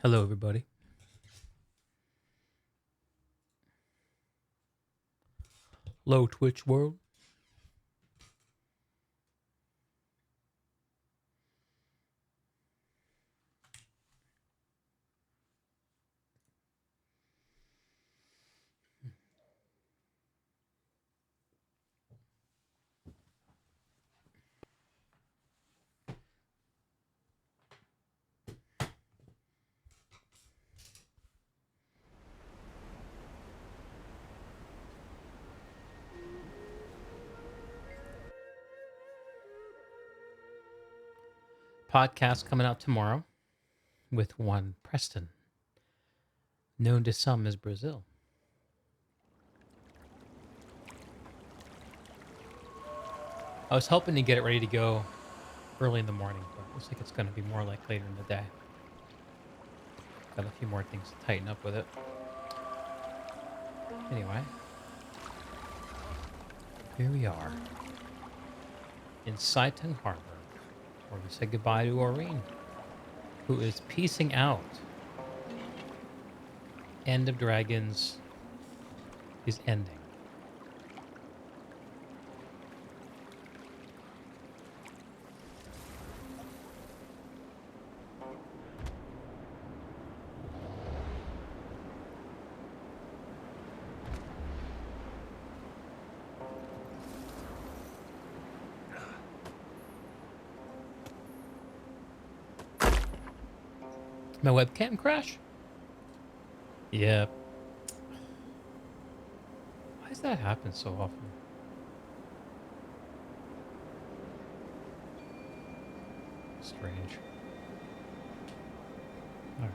Hello, everybody. Hello, Twitch world. Podcast coming out tomorrow with one Preston, known to some as Brazil. I was hoping to get it ready to go early in the morning, but it looks like it's going to be more like later in the day. Got a few more things to tighten up with it. Anyway, here we are in Saitung Harbor, where we say goodbye to Aureen, who is piecing out. End of Dragons is ending. My webcam crash? Yep. Why does that happen so often? Strange. All right.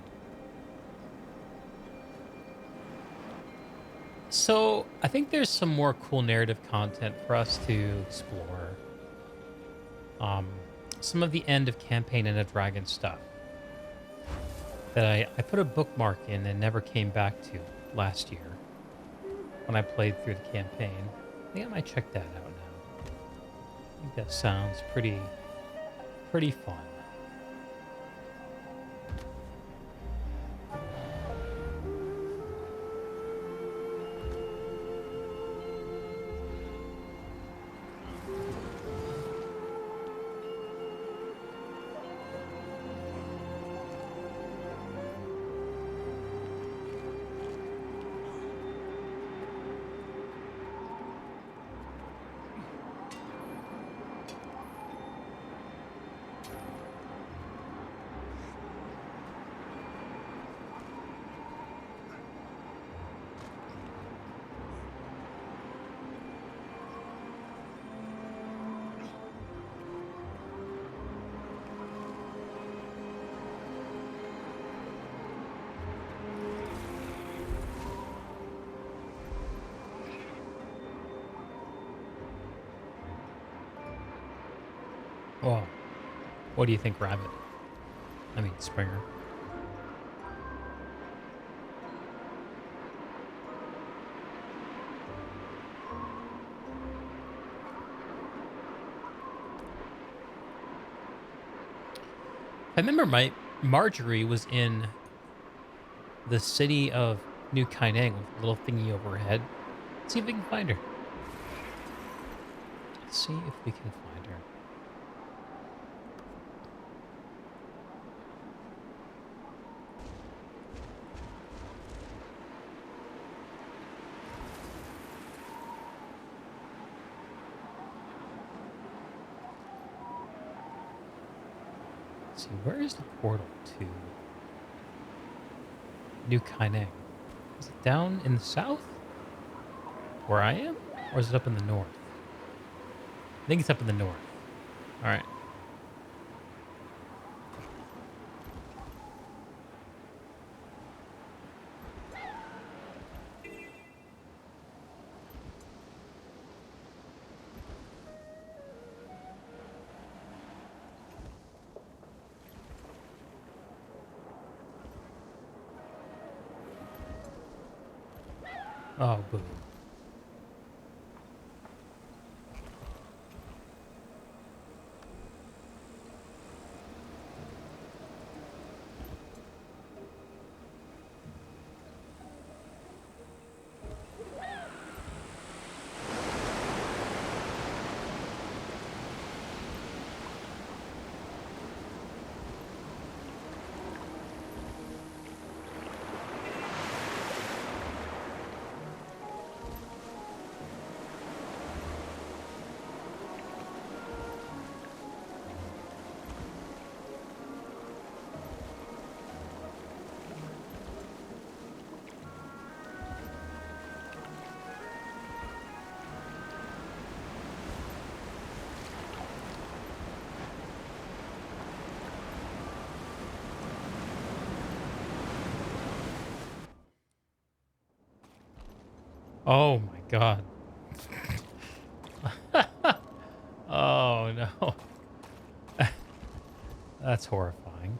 So I think there's some more cool narrative content for us to explore. Um, some of the end of campaign and a dragon stuff that I put a bookmark in and never came back to last year when I played through the campaign. I think I might check that out now. I think that sounds pretty fun. Oh, what do you think, Rabbit? I mean, Springer. I remember my Marjorie was in the city of New Kaineng with a little thingy over her head. Let's see if we can find her. Let's see if we can find her. Let's see, where is the portal to New Kaineng? Is it down in the south? Where I am? Or is it up in the north? I think it's up in the north. Alright. Oh, boo. Oh my god. Oh no. That's horrifying.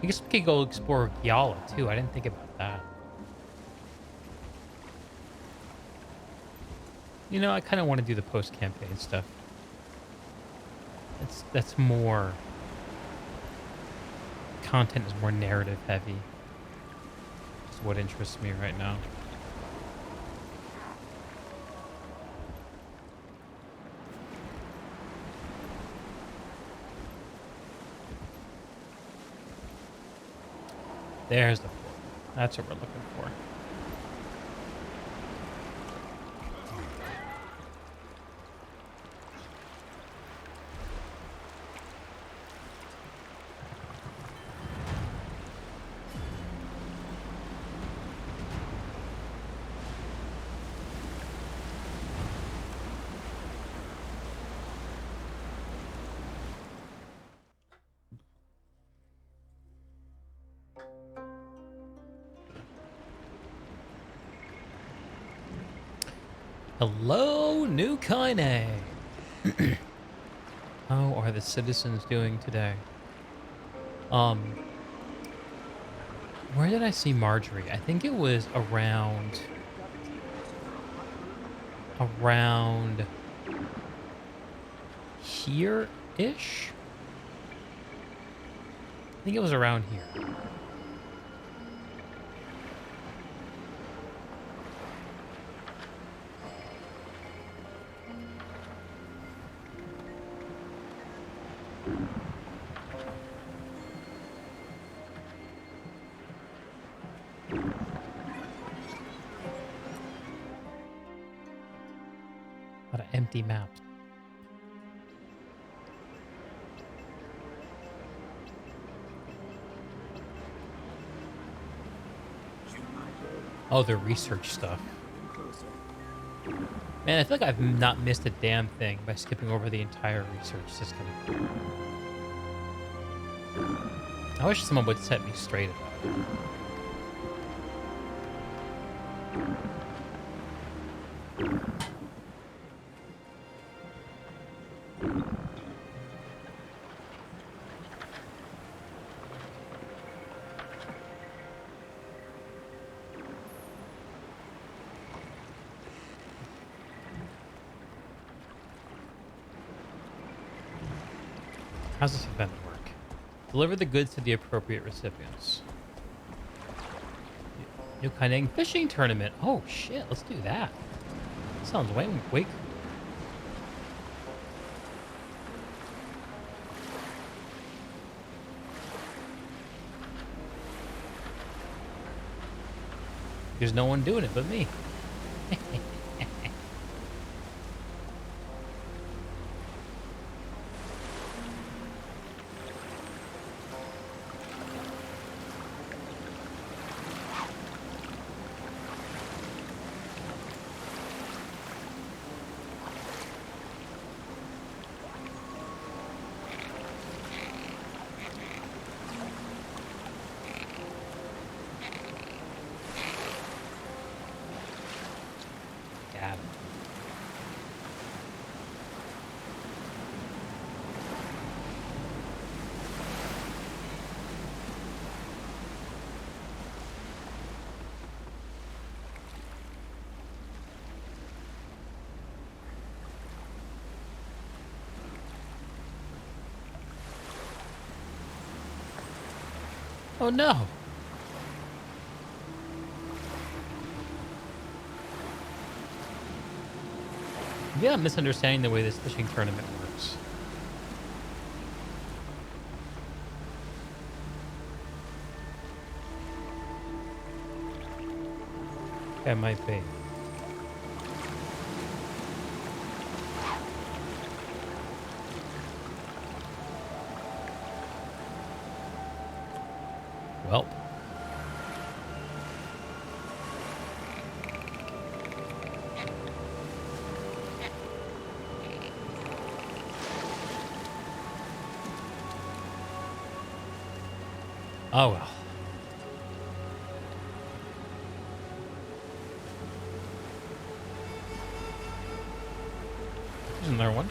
I guess we could go explore Gyala too. I didn't think about that. You know, I kind of want to do the post-campaign stuff. That's more content is more narrative heavy. Is what interests me right now. There's the port. That's what we're looking for. Hello, New Kaineng. How are the citizens doing today? Where did I see Marjorie? I think it was around here-ish. I think it was around here. A lot of empty maps. Oh, the research stuff. Man, I feel like I've not missed a damn thing by skipping over the entire research system. I wish someone would set me straight about it. How's this event work? Deliver the goods to the appropriate recipients. New Kaineng fishing tournament. Oh shit, let's do that. Sounds way cool. There's no one doing it but me. Got it. Oh no. Yeah, I'm misunderstanding the way this fishing tournament works. That might be. Oh well. There's another one.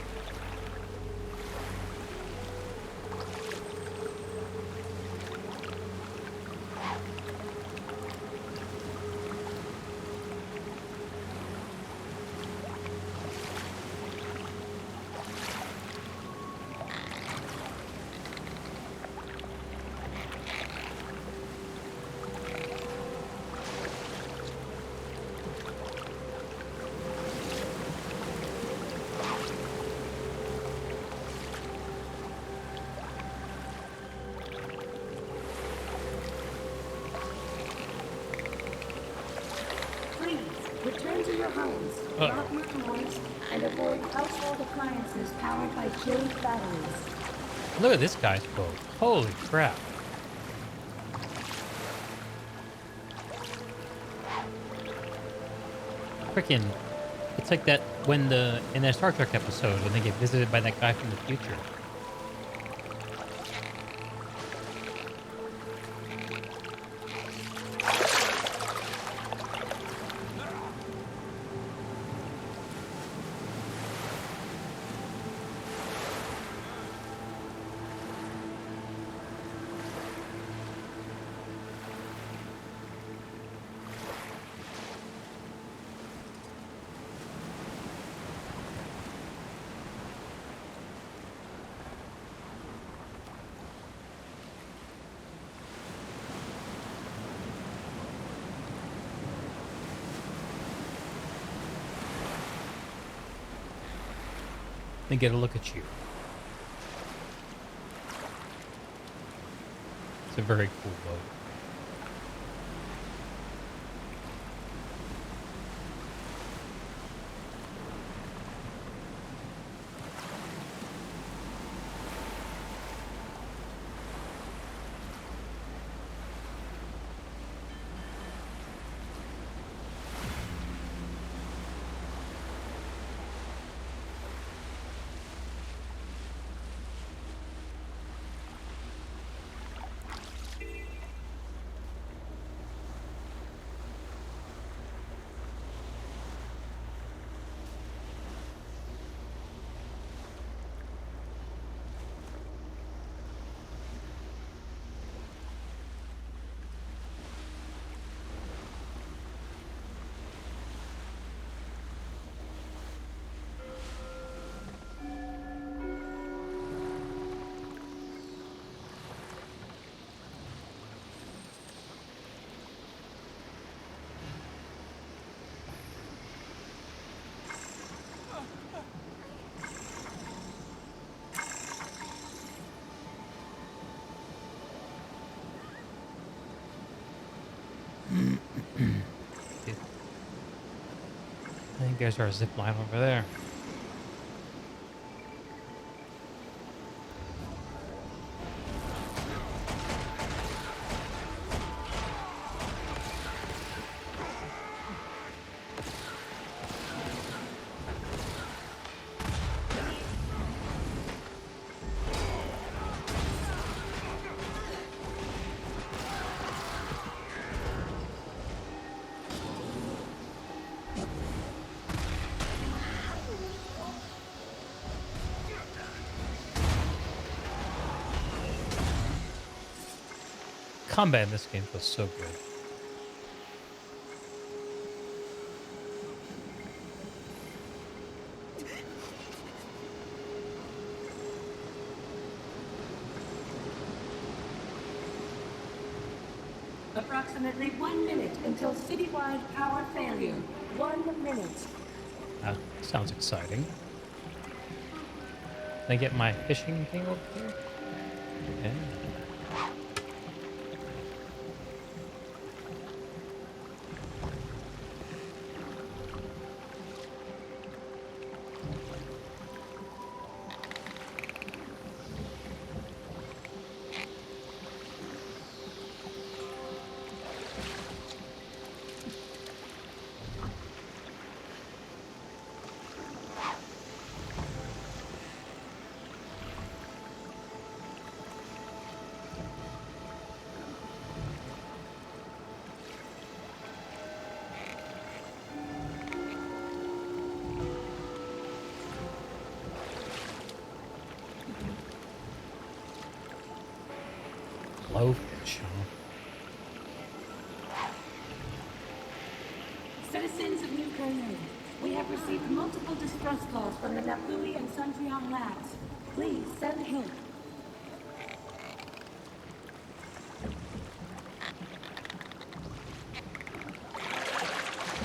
Please, return to your homes, lock your doors, and avoid household appliances powered by chilled batteries. Look at this guy's boat. Holy crap. Frickin'. It's like that when in that Star Trek episode when they get visited by that guy from the future. And get a look at you. It's a very cool boat. I think there's our zip line over there. Combat in this game feels so good. Approximately 1 minute until citywide power failure. 1 minute. Sounds exciting. Can I get my fishing thing over here? Yeah. blowfish, huh? Citizens of New Kaineng, we have received multiple distress calls from the Napui and Suntrion labs. Please send help.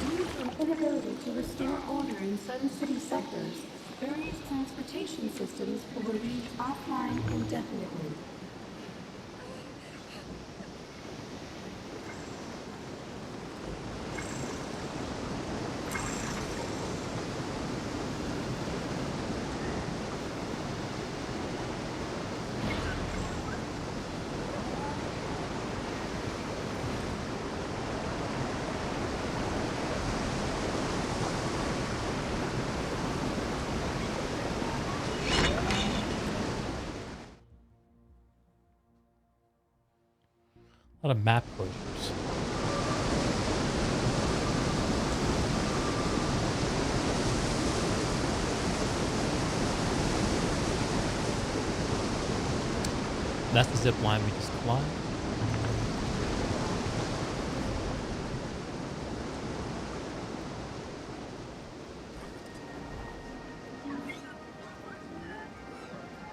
Due to an inability to restore order in Sun City sectors, various transportation systems will remain offline indefinitely. A lot of map closures. That's the zip line we just climbed.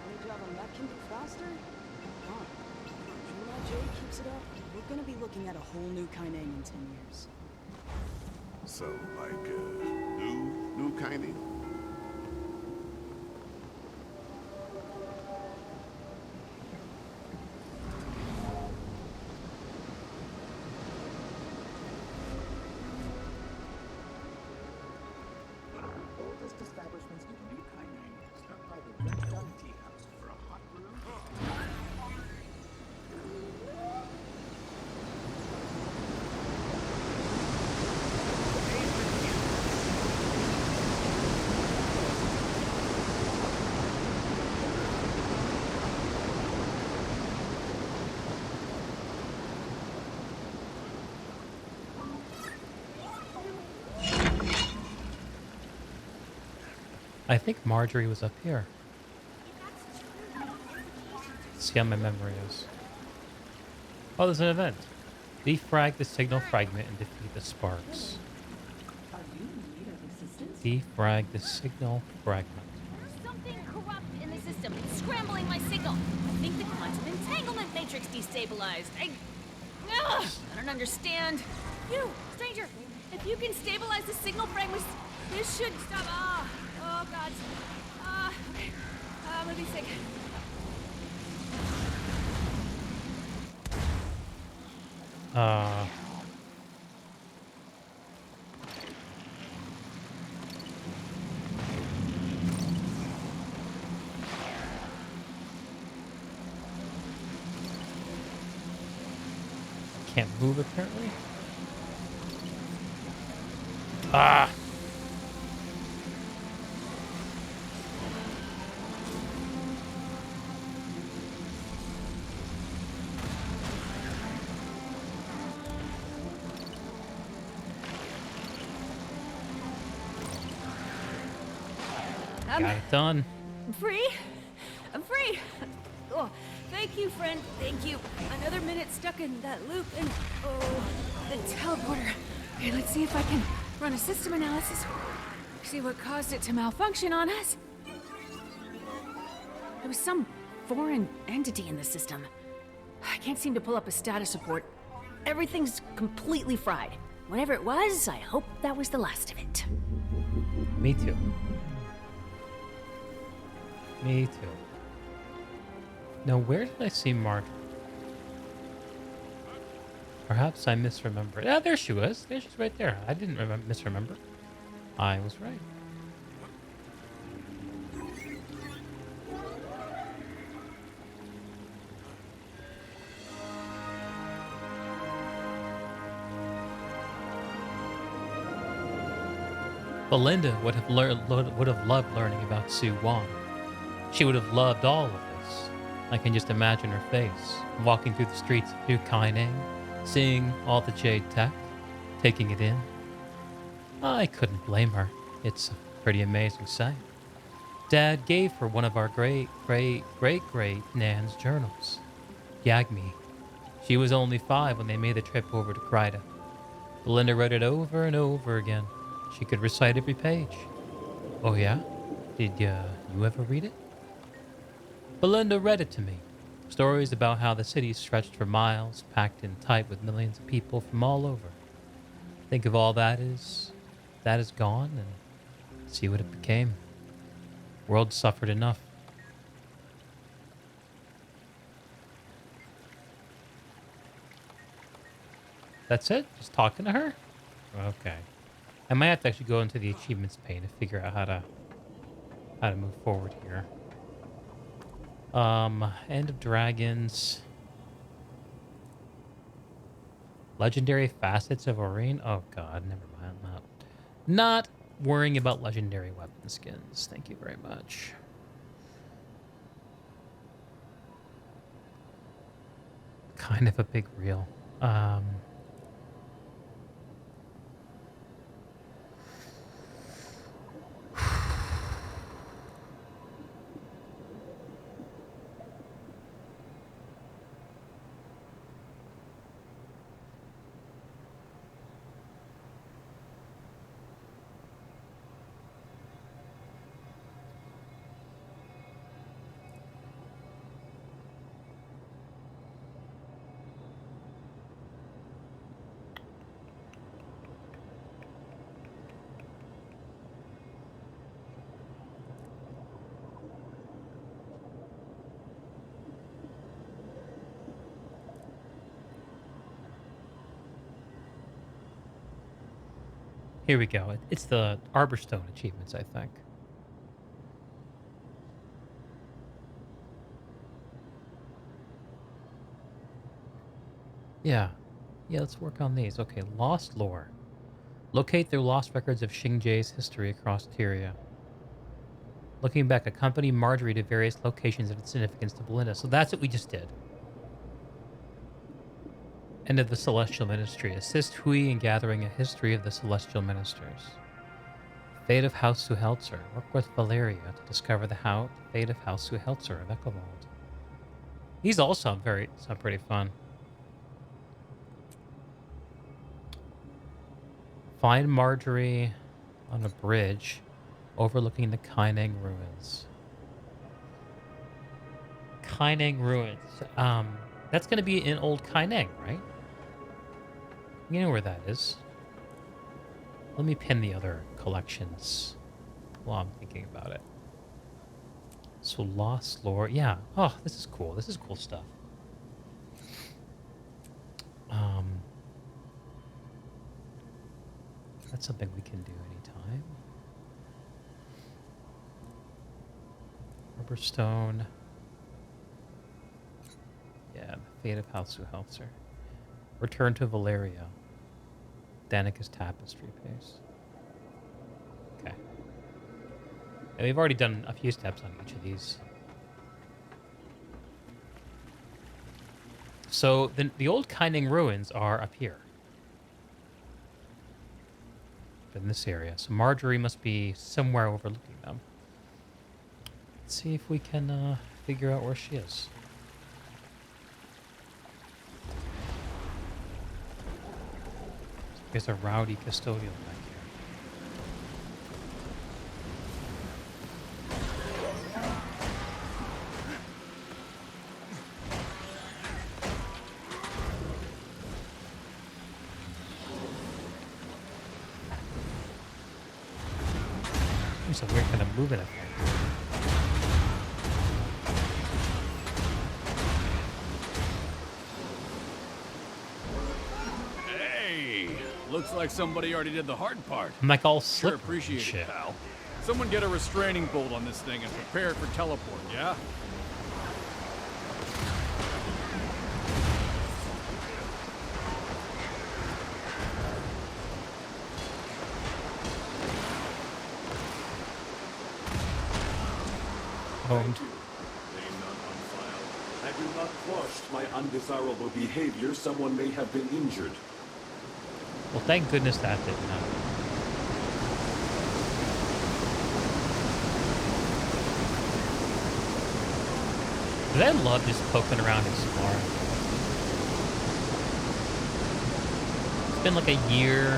Any job on that can be faster? Huh. If Jay keeps it up, we're gonna be looking at a whole new Kaineng in 10 years. So, like, new Kaineng? Oldest establishments in New Kaineng start by the Red Gun Tea House for a hot brew. I think Marjorie was up here. Let's see how my memory is. Oh, there's an event. Defrag the signal fragment and defeat the sparks. Are you in need of assistance? Defrag the signal fragment. There's something corrupt in the system. It's scrambling my signal. I think the quantum entanglement matrix destabilized. I don't understand. You, stranger, if you can stabilize the signal fragment, this should stop. Oh God. Okay. I'm gonna be sick. Can't move apparently. Ah! Got it done. I'm free. I'm free. Oh, thank you, friend. Thank you. Another minute stuck in that loop and the teleporter. Okay, let's see if I can run a system analysis. See what caused it to malfunction on us. There was some foreign entity in the system. I can't seem to pull up a status report. Everything's completely fried. Whatever it was, I hope that was the last of it. Me too. Me too. Now, where did I see Marjorie? Perhaps I misremembered. Ah, there she was. There she's right there. I didn't misremember. I was right. Belinda would have loved learning about Sue Wong. She would have loved all of this. I can just imagine her face, walking through the streets of New Kaineng, seeing all the jade tech, taking it in. I couldn't blame her. It's a pretty amazing sight. Dad gave her one of our great Nan's journals. Yagmi She was only 5 when they made the trip over to Kryta. Belinda read it over and over again. She could recite every page. Oh yeah? Did you ever read it? Belinda read it to me. Stories about how the city stretched for miles, packed in tight with millions of people from all over. Think of all that is gone, and see what it became. World suffered enough. That's it? Just talking to her? Okay. I might have to actually go into the achievements pane to figure out how to move forward here. End of Dragons. Legendary facets of Aurene. Oh god, never mind. Not worrying about legendary weapon skins. Thank you very much. Kind of a big reel. Here we go. It's the Arborstone achievements, I think. Yeah. Yeah, let's work on these. Okay, Lost Lore. Locate the lost records of Xingjia's history across Tyria. Looking back, accompany Marjorie to various locations of significance to Belinda. So that's what we just did. End of the Celestial Ministry. Assist Hui in gathering a history of the Celestial Ministers. Fate of House Suhelzer. Work with Valeria to discover the fate of House Suhelzer of Ekelwald. These all sound pretty fun. Find Marjorie on a bridge overlooking the Kaineng ruins. Kaineng ruins. That's going to be in Old Kaineng, right? You know where that is. Let me pin the other collections while I'm thinking about it. So Lost Lore. Yeah. Oh, this is cool. This is cool stuff. That's something we can do anytime. Rubberstone. Yeah, the fate of House Suhelzer. Return to Valeria. Danica's tapestry piece. Okay. And we've already done a few steps on each of these. So the old Kaineng ruins are up here. In this area. So Marjorie must be somewhere overlooking them. Let's see if we can figure out where she is. There's a rowdy custodial back here. There's a weird kind of movement effect. Hey, looks like somebody already did the hard part. I'm like all Sure slippery and appreciate shit. it, pal. Someone get a restraining bolt on this thing and prepare it for teleport, yeah? Owned. Name not on file. Had you not quashed my undesirable behavior, someone may have been injured. Well, thank goodness that didn't happen. But I love just poking around exploring. It's been like a year,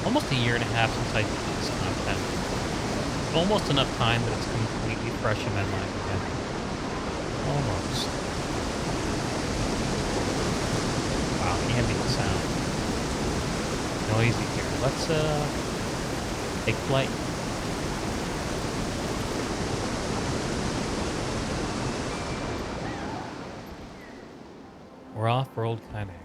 almost a year and a half since I did this content. Almost enough time that it's completely fresh in my mind again. Almost. Wow, ambient sound. Noisy here. Let's take flight. We're off for old Kaineng.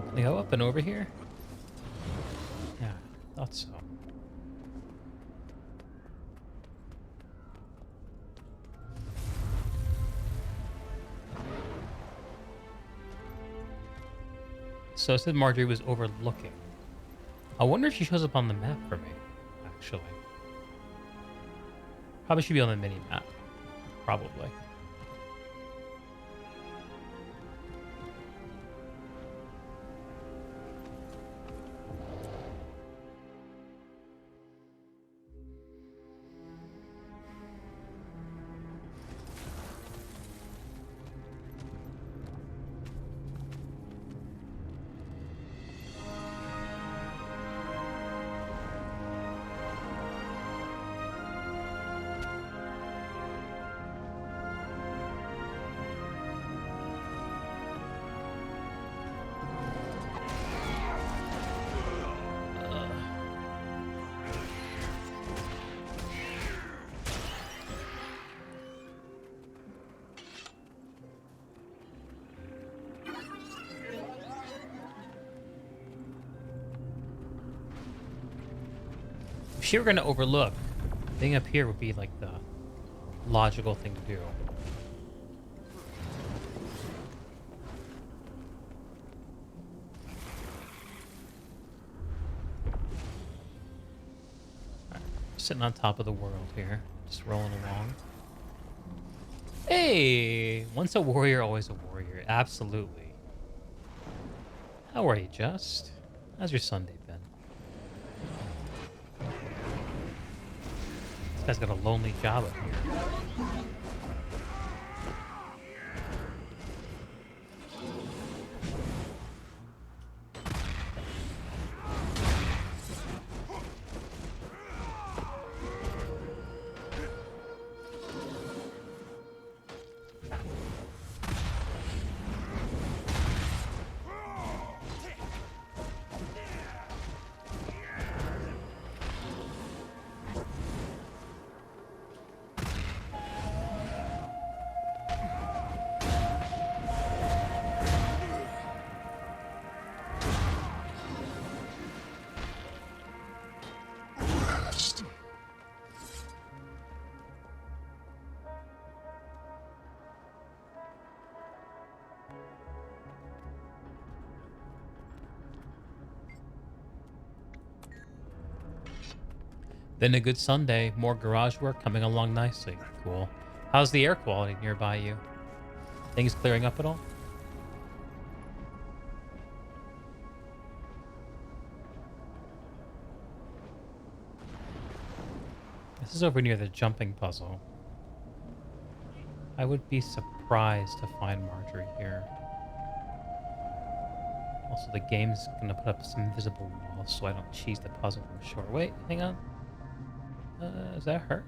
Can I go up and over here? Yeah, thought so. So it said Marjorie was overlooking. I wonder if she shows up on the map for me, actually. Probably should be on the mini map. Probably. If she were going to overlook, being up here would be like the logical thing to do. Alright, sitting on top of the world here, just rolling along. Hey, once a warrior, always a warrior. Absolutely. How are you, Just? How's your Sunday been? This guy's got a lonely job up here. Then a good Sunday, more garage work coming along nicely. Cool. How's the air quality nearby you? Things clearing up at all? This is over near the jumping puzzle. I would be surprised to find Marjorie here. Also, the game's gonna put up some invisible walls so I don't cheese the puzzle from short. Wait, hang on. Is that her?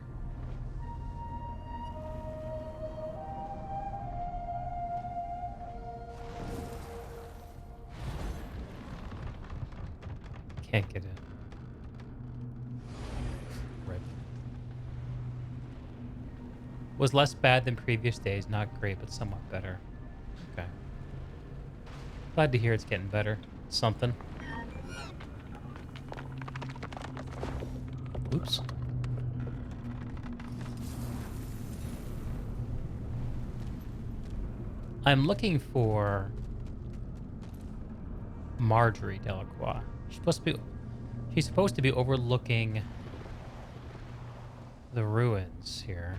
Can't get in. Rip. Was less bad than previous days. Not great, but somewhat better. Okay. Glad to hear it's getting better. Something. Oops. I'm looking for Marjorie Delacroix. She's supposed to be overlooking the ruins here.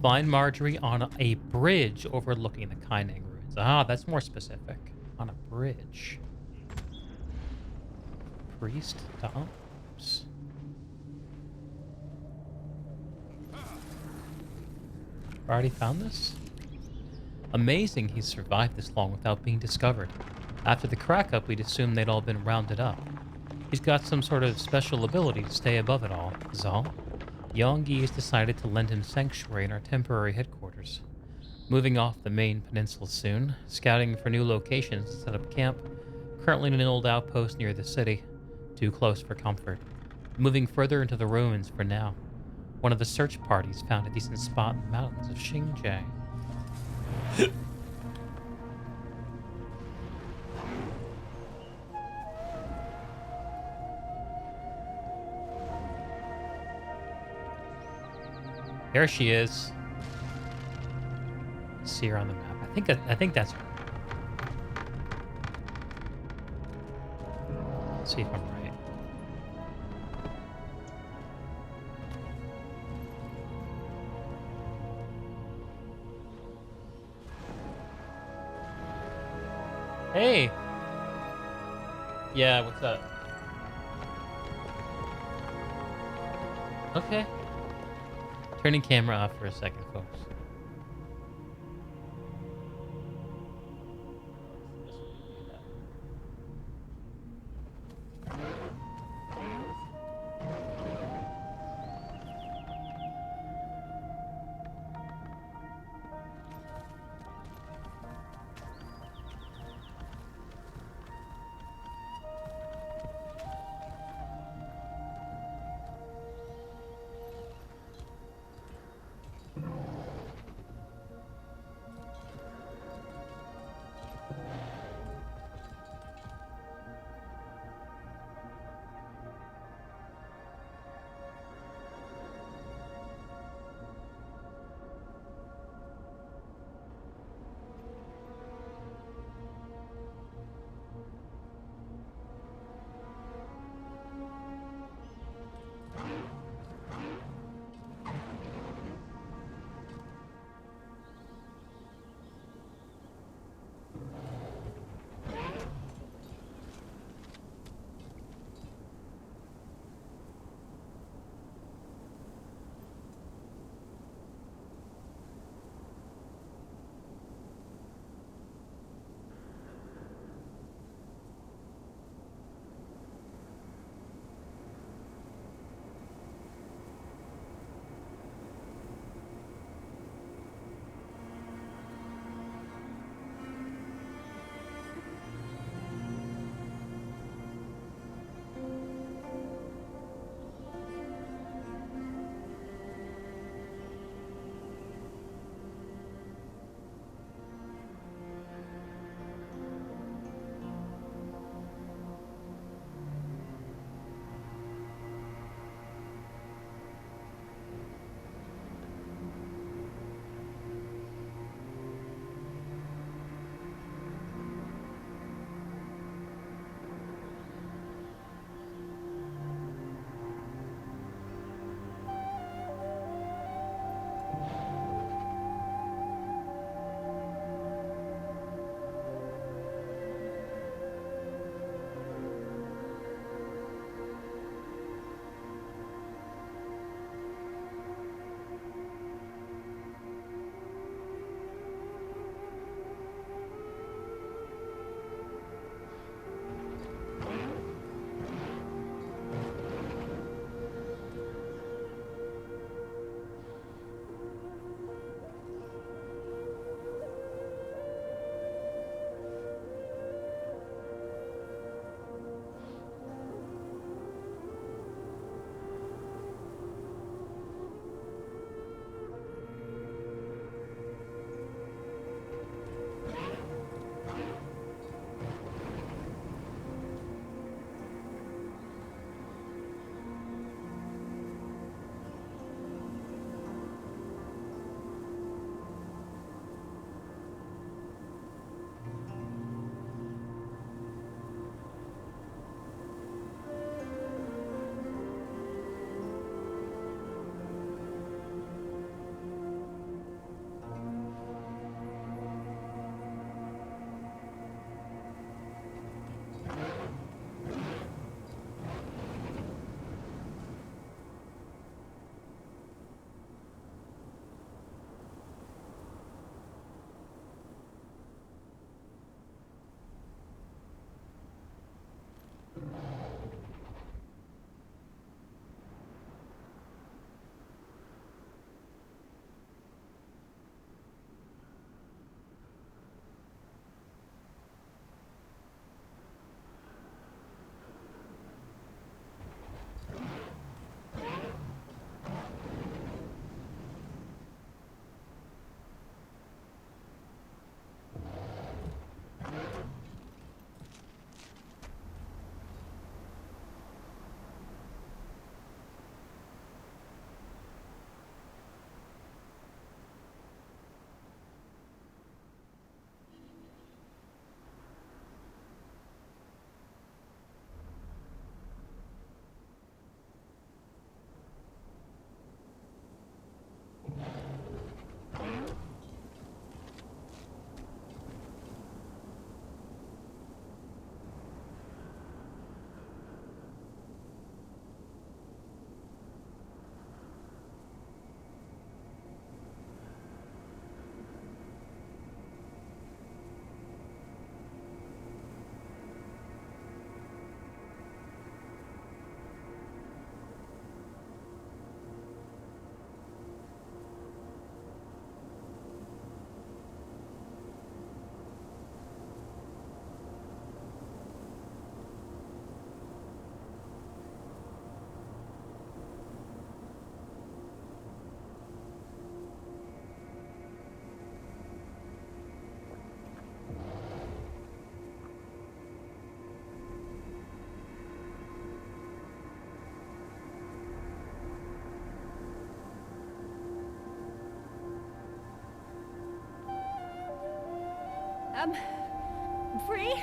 Find Marjorie on a bridge overlooking the Kaineng ruins. Ah, that's more specific. On a bridge. Priest dumps. Already found this? Amazing he survived this long without being discovered. After the crack-up, we'd assumed they'd all been rounded up. He's got some sort of special ability to stay above it all, is all. Yonggi has decided to lend him sanctuary in our temporary headquarters. Moving off the main peninsula soon, scouting for new locations to set up camp, currently in an old outpost near the city. Too close for comfort. Moving further into the ruins for now. One of the search parties found a decent spot in the mountains of Xinjiang. There she is. See her on the map. I think that's her. Let's see if I'm right. Hey. Yeah, what's up? Okay. Turning camera off for a second, folks. I'm free.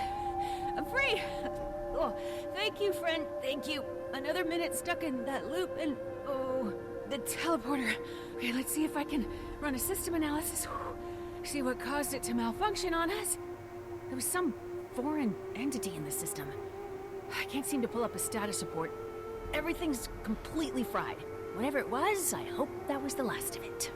I'm free. Oh, thank you, friend. Thank you. Another minute stuck in that loop and... oh, the teleporter. Okay, let's see if I can run a system analysis. See what caused it to malfunction on us. There was some foreign entity in the system. I can't seem to pull up a status report. Everything's completely fried. Whatever it was, I hope that was the last of it.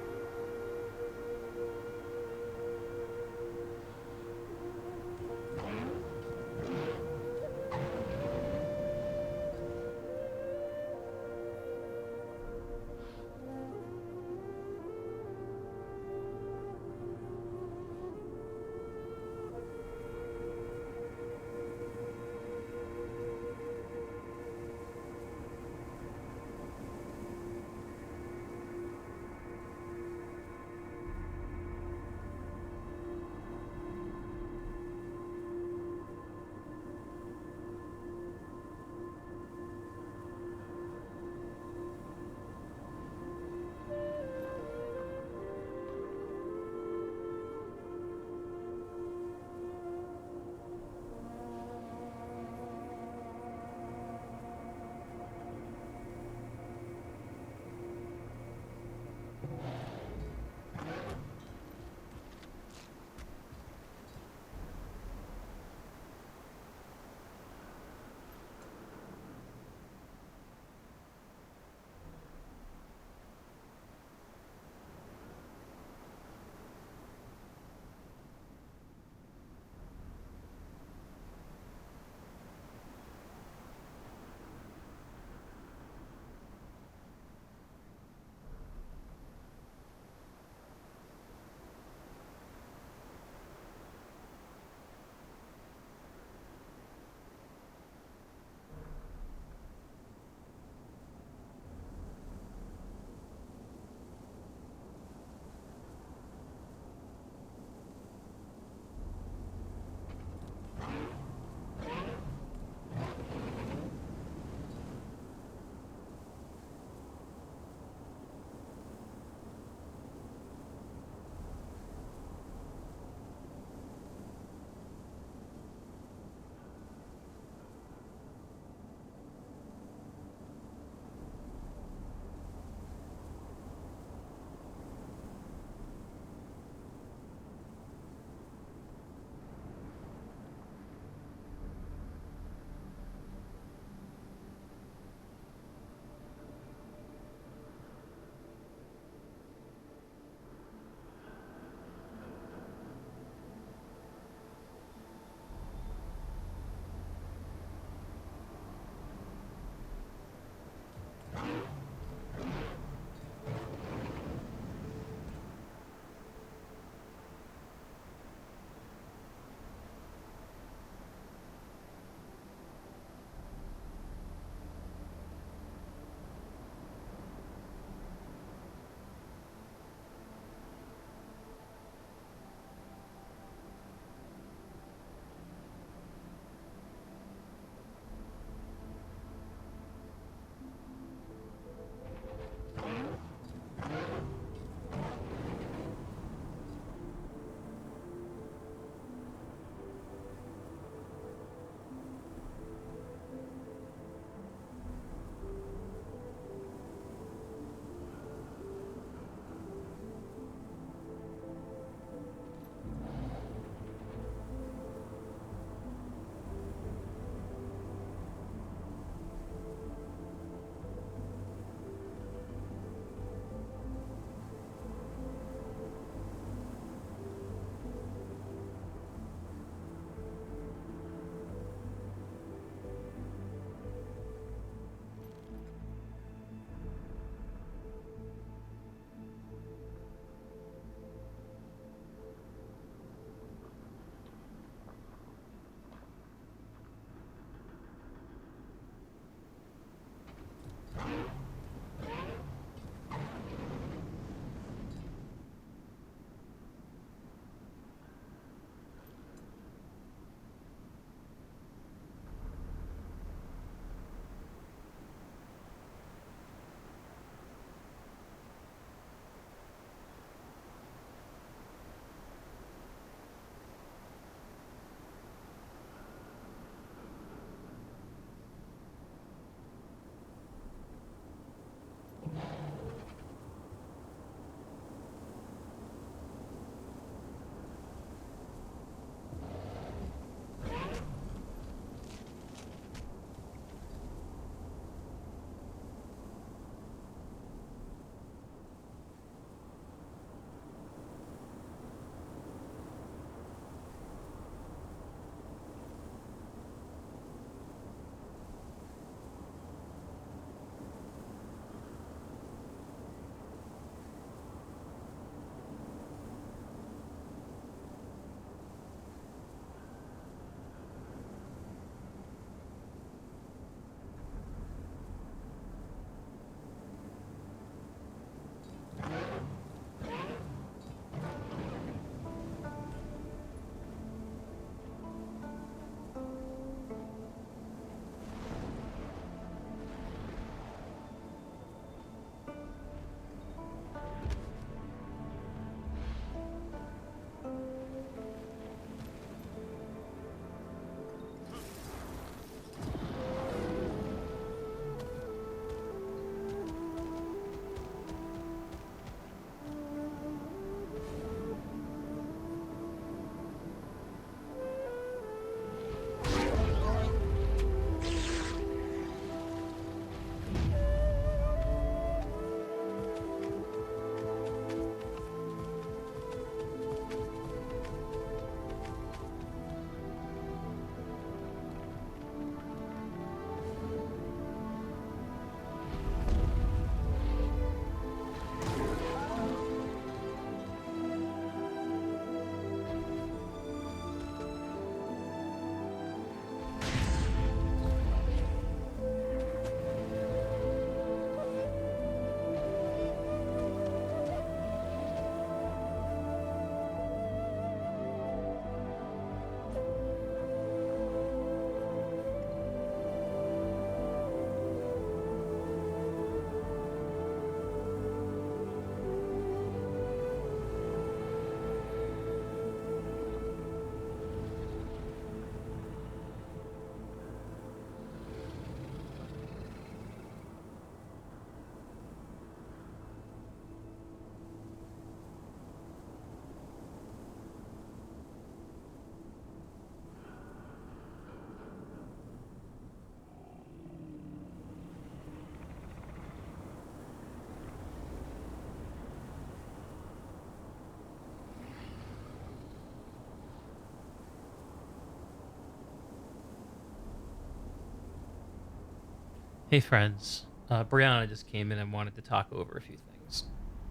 Hey friends, Brianna just came in and wanted to talk over a few things.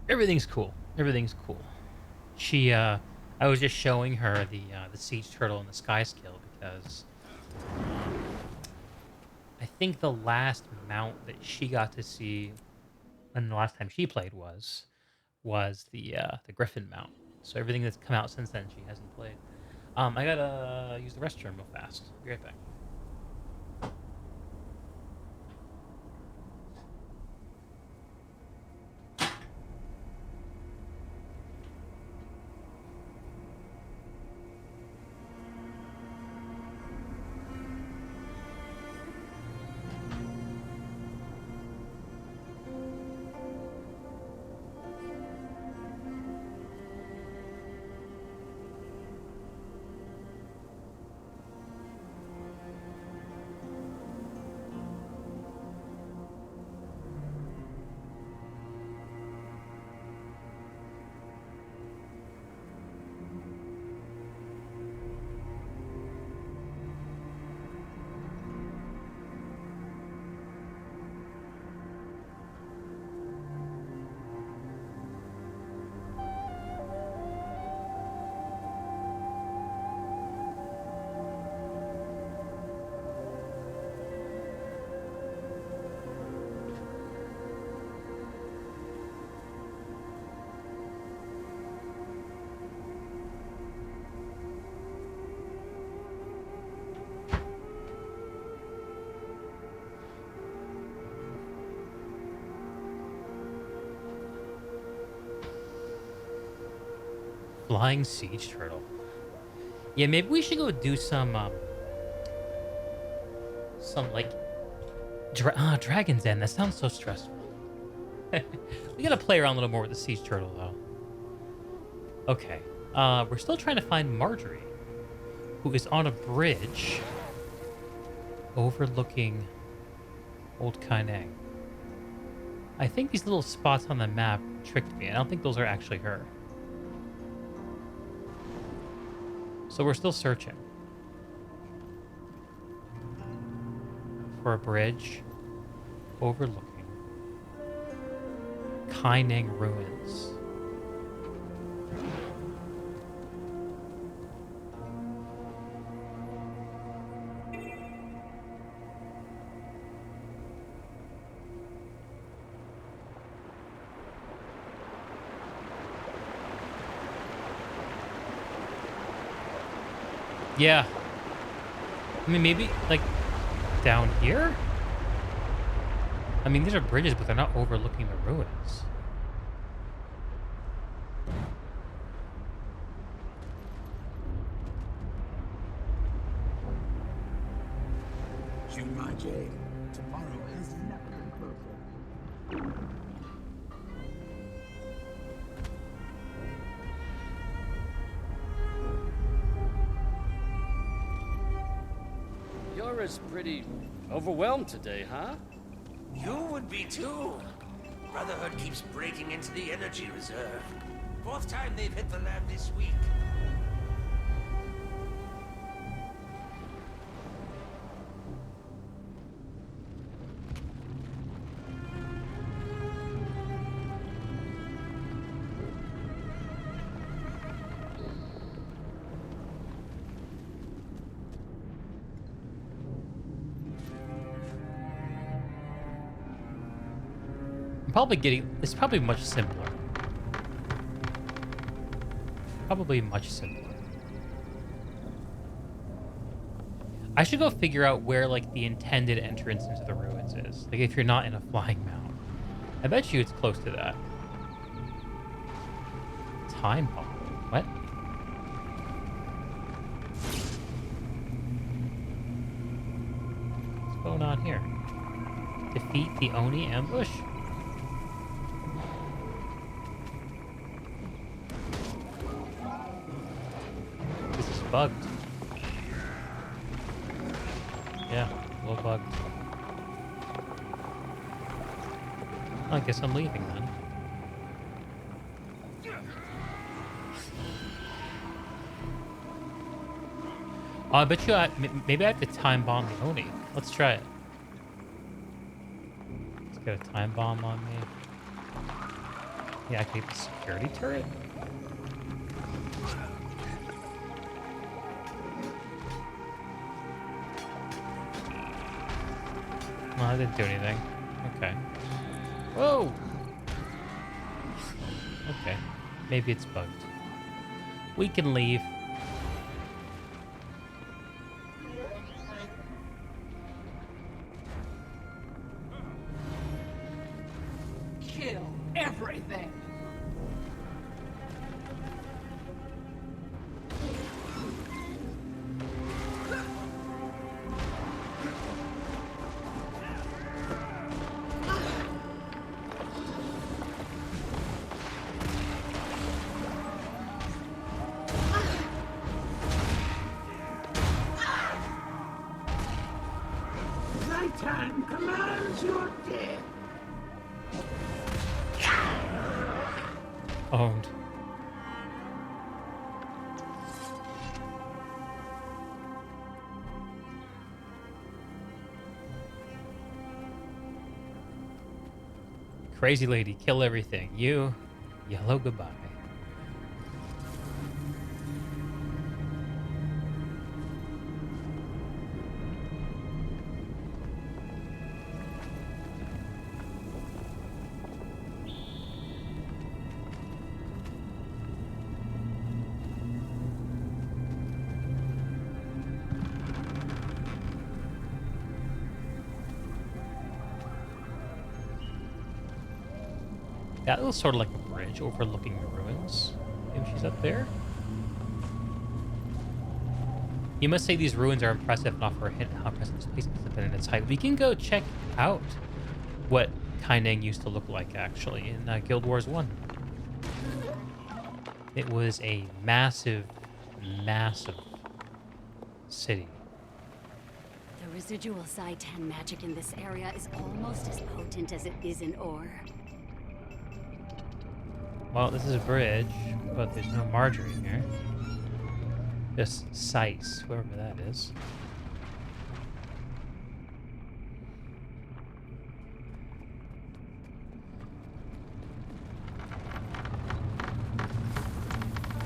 Everything's cool. Everything's cool. I was just showing her the siege turtle and the sky skill because I think the last mount that she got to see, and the last time she played was the Griffin mount. So everything that's come out since then she hasn't played. I gotta use the restroom real fast. Be right back. Flying siege turtle. Yeah, maybe we should go do some like Dragon's Den. That sounds so stressful. We gotta play around a little more with the siege turtle though. Okay, we're still trying to find Marjorie, who is on a bridge overlooking Old Kaineng. I think these little spots on the map tricked me. I don't think those are actually her. So we're still searching for a bridge overlooking Kaineng ruins. Yeah. I mean, maybe, like, down here? I mean, these are bridges, but they're not overlooking the ruins. Shoot my jade. Tomorrow has never been closer. You're pretty overwhelmed today, huh? You would be too. Brotherhood keeps breaking into the energy reserve. Fourth time they've hit the lab this week. I'm probably getting... It's probably much simpler. Probably much simpler. I should go figure out where, like, the intended entrance into the ruins is. Like, if you're not in a flying mount. I bet you it's close to that. Time bomb. What? What's going on here? Defeat the Oni ambush? This is bugged. Yeah, a little bugged. I guess I'm leaving then. Oh, I bet you maybe I have to time bomb the Oni. Let's try it. Get a time bomb on me. Yeah, activate the security turret. Well, I didn't do anything. Okay. Whoa! Okay. Maybe it's bugged. We can leave. Kill everything. Titan commands your death. Owned. Crazy lady, kill everything. You, yellow goodbye. That looks sort of like a bridge overlooking the ruins. Maybe she's up there? You must say these ruins are impressive and offer a hint how impressive this place must have been in its height. We can go check out what Kaineng used to look like, actually, in Guild Wars 1. It was a massive, massive city. The residual Zaitan magic in this area is almost as potent as it is in ore. Well, this is a bridge, but there's no Marjorie here. Just Sice, whoever that is.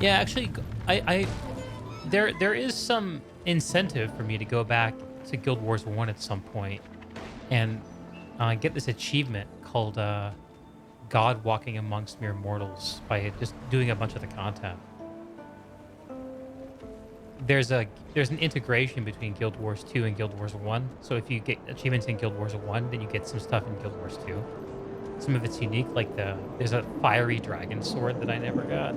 Yeah, actually, there is some incentive for me to go back to Guild Wars 1 at some point and get this achievement called God Walking Amongst Mere Mortals by just doing a bunch of the content. There's an integration between Guild Wars 2 and Guild Wars 1. So if you get achievements in Guild Wars 1, then you get some stuff in Guild Wars 2. Some of it's unique, like there's a fiery dragon sword that I never got.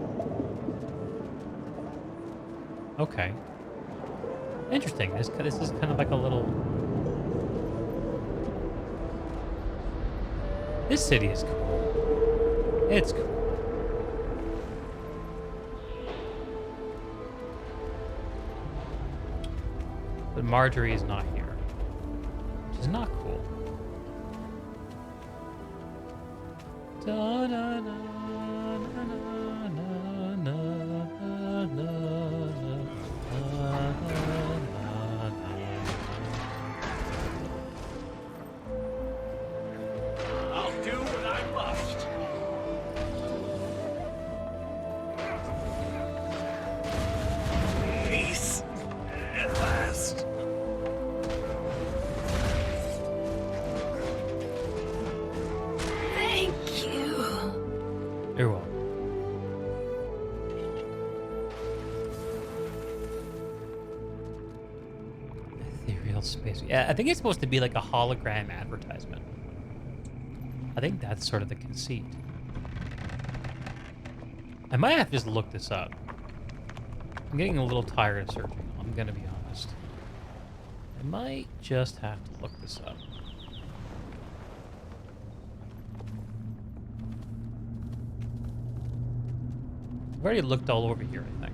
Okay. Interesting. This is kind of like a little... This city is cool. It's cool. But Marjorie is not here, which is not cool. Da, da, da, na, na, na, na, na, na, na, I'll do what I must. Peace at last. Thank you. You're welcome. Ethereal space. Yeah, I think it's supposed to be like a hologram advertisement. I think that's sort of the conceit. I might have to just look this up. I'm getting a little tired of searching, I'm gonna be honest. I might just have to look this up. I've already looked all over here, I think.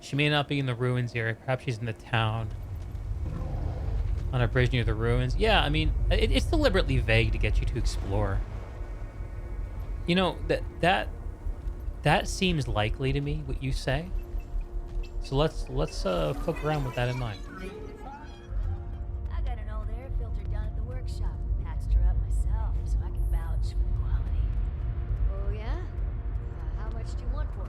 She may not be in the ruins area. Perhaps she's in the town on a bridge near the ruins. Yeah, I mean, it's deliberately vague to get you to explore. You know, that seems likely to me, what you say. So let's poke around with that in mind. I got an old air filter done at the workshop. Patched her up myself, so I can vouch for the quality. Oh yeah? How much do you want for it?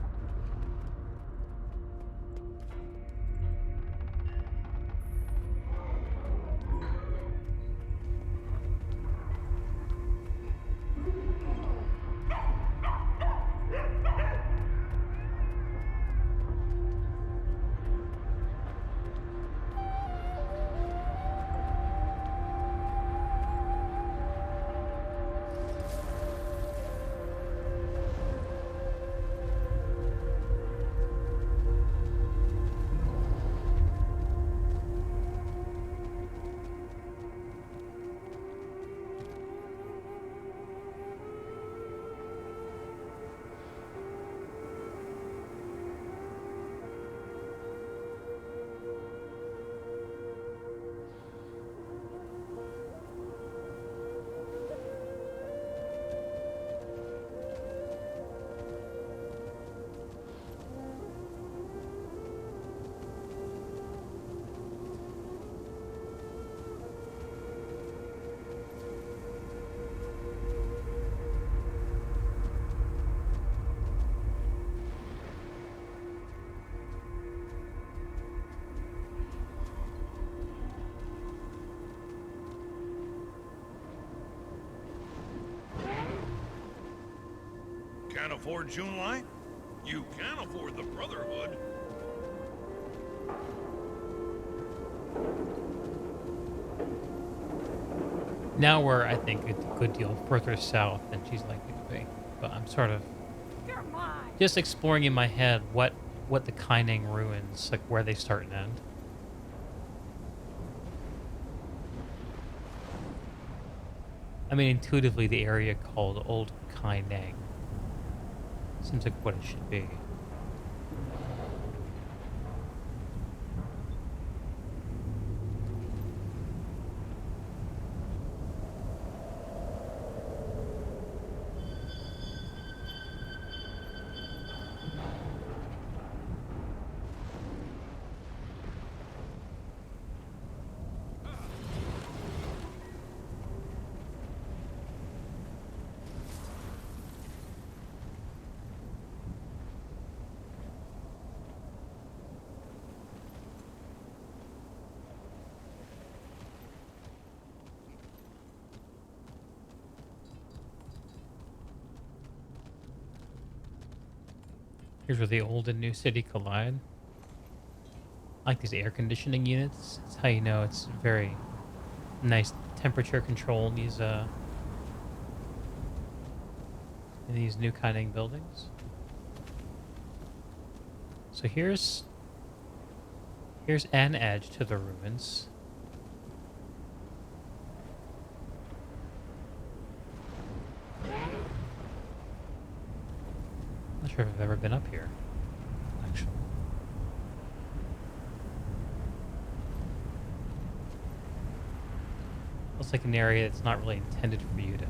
Can't afford June Light? You can afford the Brotherhood. Now we're, I think, a good deal further south than she's likely to be. But I'm sort of just exploring in my head what the Kaineng ruins, like where they start and end. I mean, intuitively, the area called Old Kaineng seems like what it should be. Here's where the old and new city collide. I like these air conditioning units. It's how you know it's very nice temperature control in these new Kaineng buildings. So here's an edge to the ruins. Not sure if I've ever been up here, actually. Looks like an area that's not really intended for you to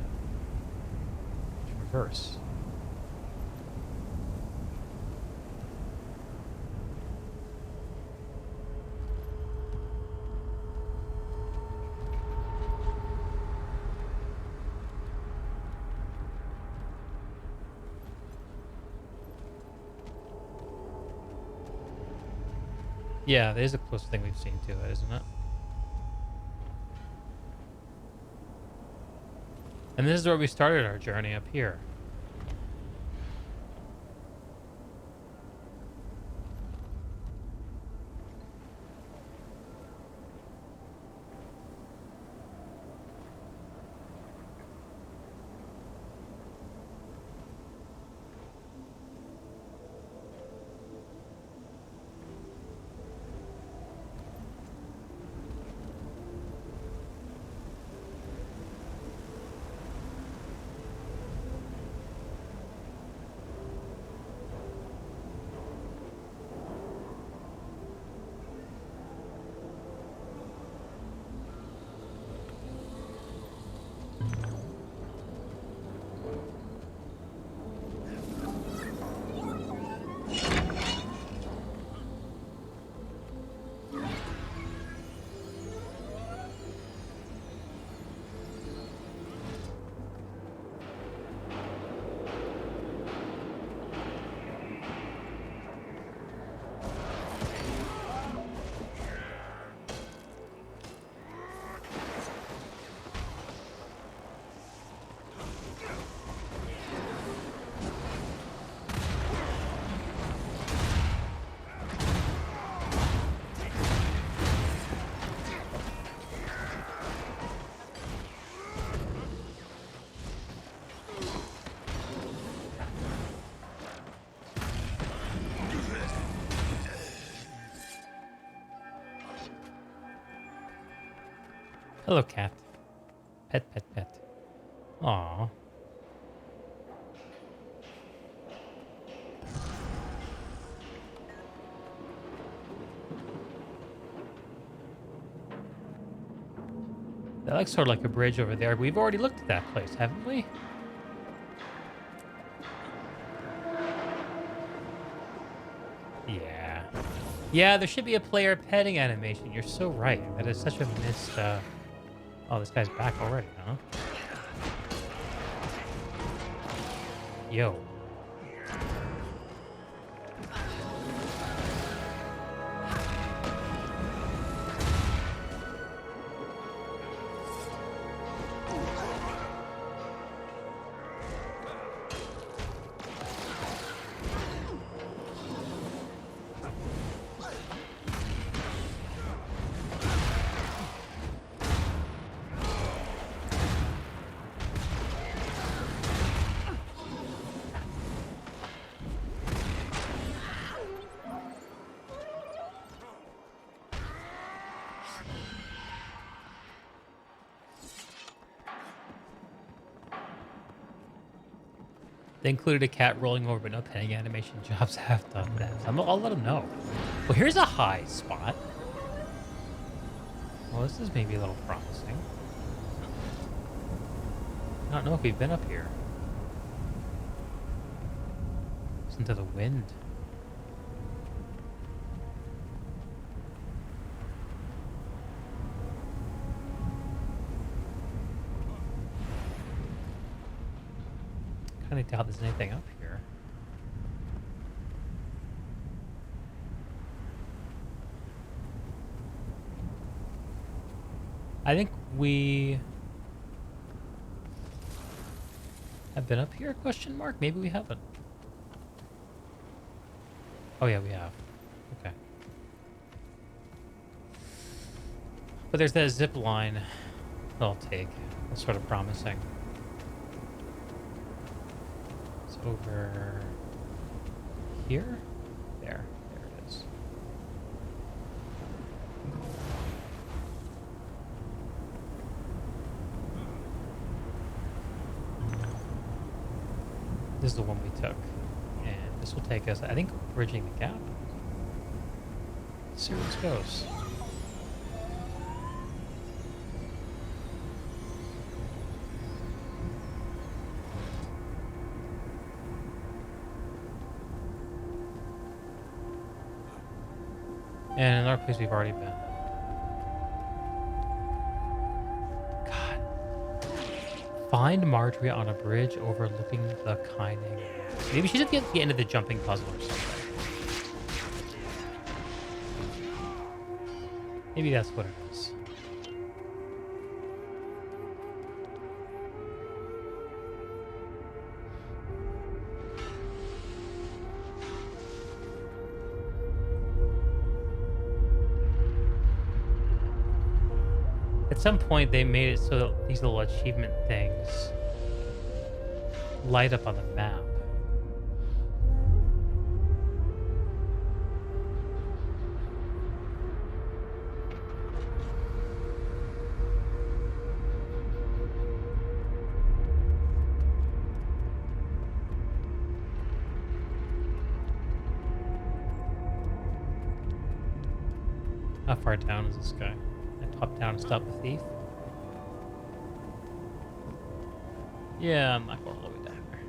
traverse. Yeah, that is the closest thing we've seen to it, isn't it? And this is where we started our journey up here. Hello, cat. Pet, pet, pet. Aw. That looks sort of like a bridge over there. We've already looked at that place, haven't we? Yeah. Yeah, there should be a player petting animation. You're so right. That is such a missed... Oh, this guy's back already, huh? Yo. They included a cat rolling over, but no petting animation. Jobs have done that. I'll let them know. Well, here's a high spot. Well, this is maybe a little promising. I don't know if we've been up here. Listen to the wind. I doubt there's anything up here. I think we have been up here, question mark? Maybe we haven't. Oh yeah, we have. Okay. But there's that zip line that I'll take. That's sort of promising. Over here? There it is. This is the one we took. And this will take us, I think, bridging the gap. Let's see where this goes. And another place we've already been. God. Find Marjorie on a bridge overlooking the Kaineng. Maybe she's at the end of the jumping puzzle or something. Maybe that's what it is. At some point, they made it so that these little achievement things light up on the map. How far down is this guy? Top down to stop the thief. Yeah, I'm not going all the way down there.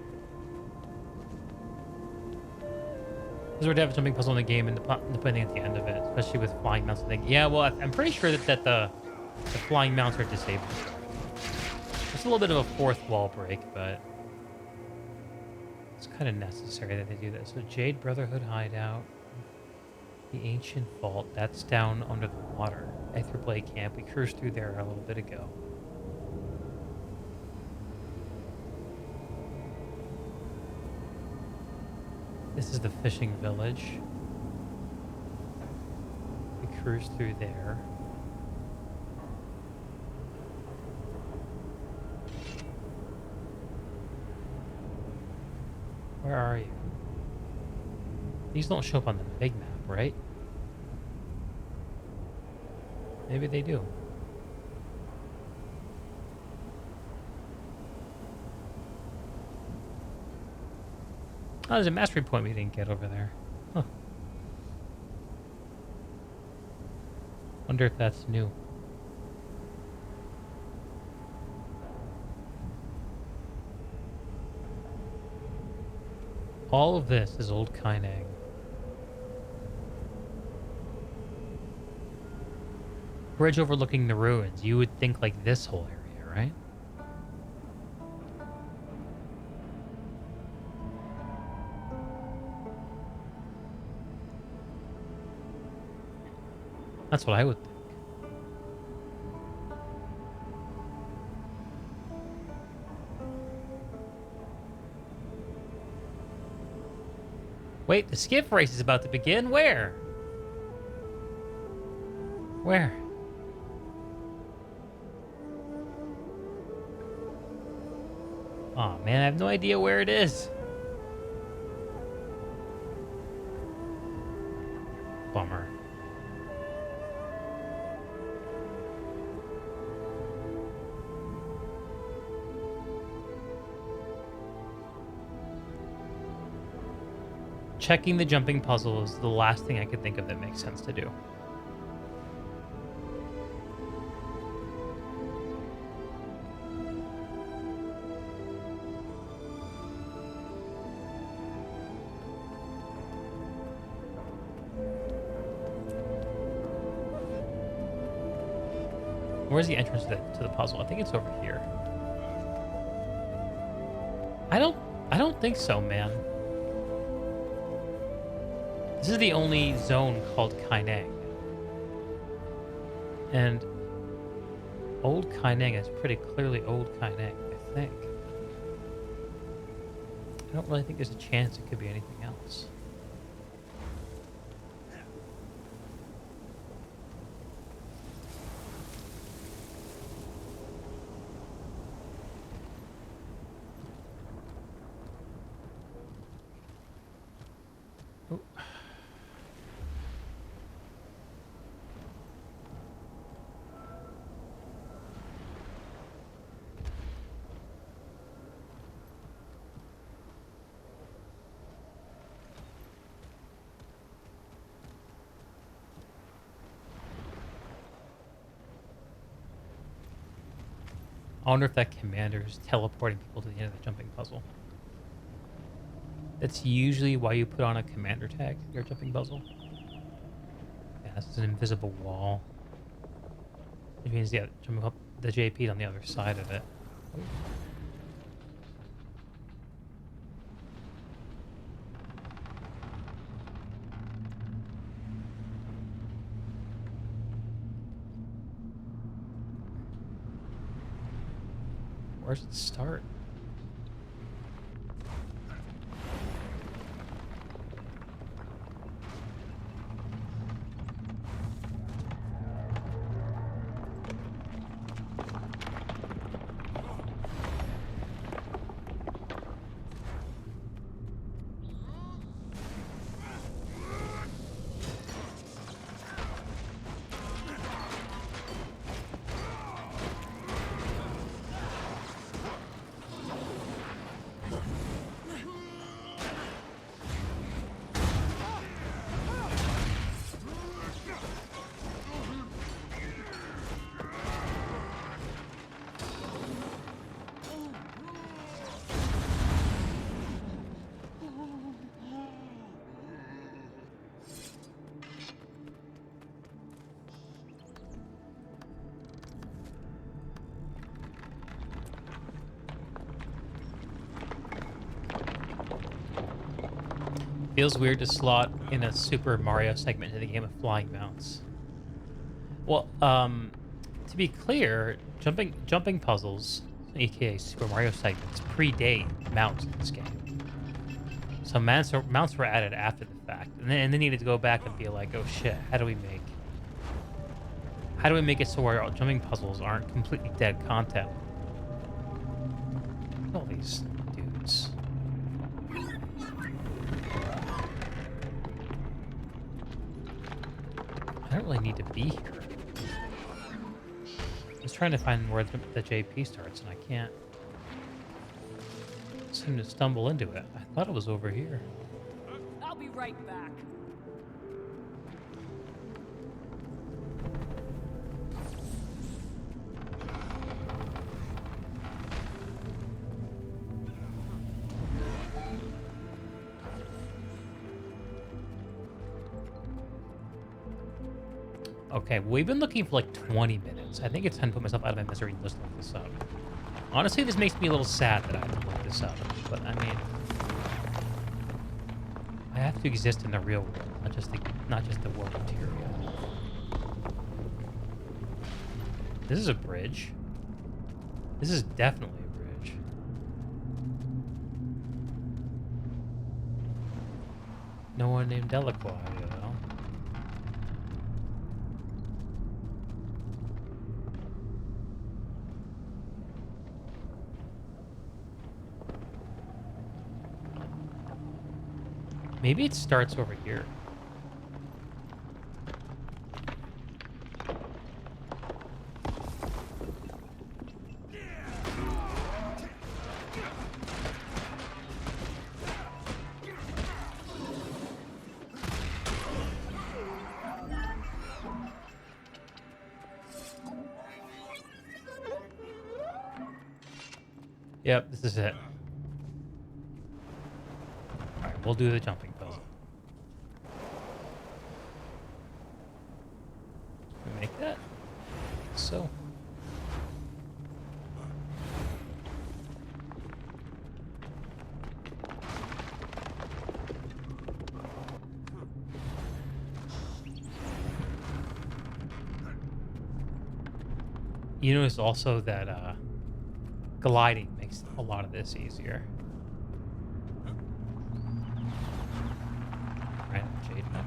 Because we're to have a jumping puzzle in the game and the thing at the end of it, especially with flying mounts and things. Yeah, well, I'm pretty sure that the flying mounts are disabled. It's a little bit of a fourth wall break, but it's kind of necessary that they do that. So Jade Brotherhood Hideout. The Ancient Vault, that's down under the water. Aetherblade Camp, we cruised through there a little bit ago. This is the fishing village. We cruised through there. Where are you? These don't show up on the big map, right? Maybe they do. Oh, there's a mastery point we didn't get over there. Huh. Wonder if that's new. All of this is old Kaineng. Bridge overlooking the ruins. You would think like this whole area, right? That's what I would think. Wait, the skiff race is about to begin? Where? Where? Oh man, I have no idea where it is. Bummer. Checking the jumping puzzle is the last thing I could think of that makes sense to do. Where's the entrance to the puzzle? I think it's over here. I don't think so, man. This is the only zone called Kaineng. And old Kaineng is pretty clearly old Kaineng, I think. I don't really think there's a chance it could be anything else. I wonder if that commander is teleporting people to the end of the jumping puzzle. That's usually why you put on a commander tag in your jumping puzzle. Yeah, this is an invisible wall. Which means, yeah, jumping up the JP on the other side of it. Oh. Where's it start? Feels weird to slot in a Super Mario segment to the game of flying mounts. Well, to be clear, jumping puzzles, aka Super Mario segments, predate mounts in this game. So mounts were added after the fact, and they needed to go back and be like, oh shit, how do we make it so our jumping puzzles aren't completely dead content? Look at all these dudes. I don't really need to be here. I was trying to find where the JP starts, and I can't seem to stumble into it. I thought it was over here. I'll be right back. Okay, we've been looking for like 20 minutes. I think it's time to put myself out of my misery and just look this up. Honestly, this makes me a little sad that I have to look this up. But I mean, I have to exist in the real world, not just the war material. This is a bridge. This is definitely a bridge. No one named Delacroix, you know. Maybe it starts over here. Yep, this is it. Alright, we'll do the jumping puzzle. Can we make that? So. You notice also that gliding makes a lot of this easier. Right, Jade map.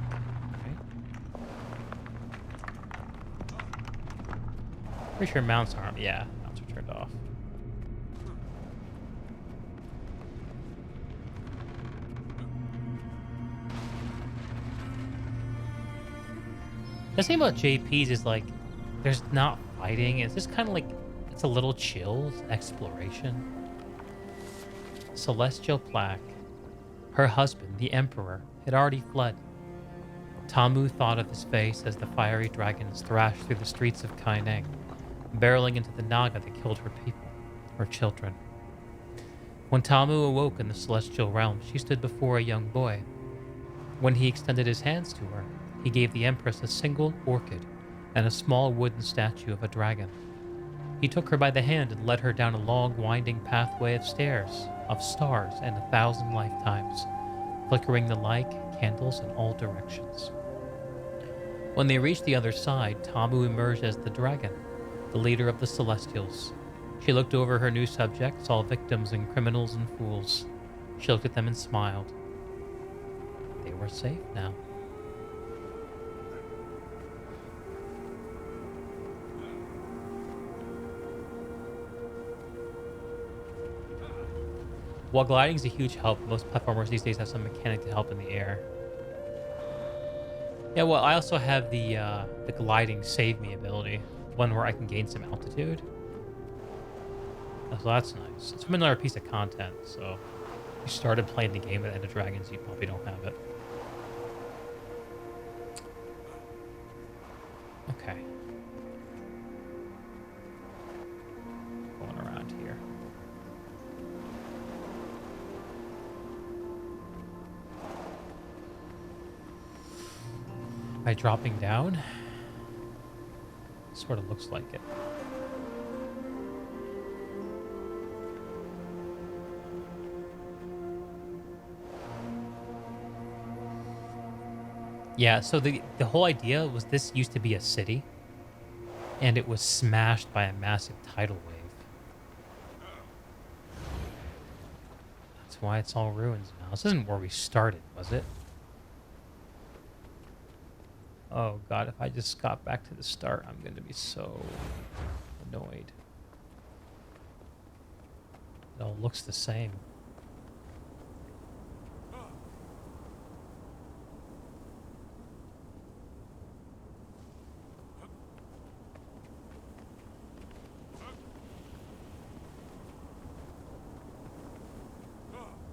Right. Pretty sure mounts aren't. Yeah, mounts are turned off. The thing about JPs is like, there's not fighting. It's just kind of like, it's a little chill exploration. Celestial plaque. Her husband, the Emperor, had already fled. Tamu thought of his face as the fiery dragons thrashed through the streets of Kaineng, barreling into the Naga that killed her people, her children. When Tamu awoke in the celestial realm, she stood before a young boy. When he extended his hands to her, he gave the Empress a single orchid and a small wooden statue of a dragon. He took her by the hand and led her down a long, winding pathway of stairs, of stars and 1,000 lifetimes, flickering the like candles in all directions. When they reached the other side, Tamu emerged as the dragon, the leader of the Celestials. She looked over her new subjects, all victims and criminals and fools. She looked at them and smiled. They were safe now. While gliding is a huge help, most platformers these days have some mechanic to help in the air. Yeah, well, I also have the gliding save me ability, one where I can gain some altitude. So that's nice. It's from another piece of content, so if you started playing the game at End of Dragons, you probably don't have it. Okay. Going around here. By dropping down, sort of looks like it. Yeah, so the whole idea was this used to be a city, and it was smashed by a massive tidal wave. That's why it's all ruins now. This isn't where we started, was it? Oh god, if I just got back to the start, I'm going to be so annoyed. It all looks the same.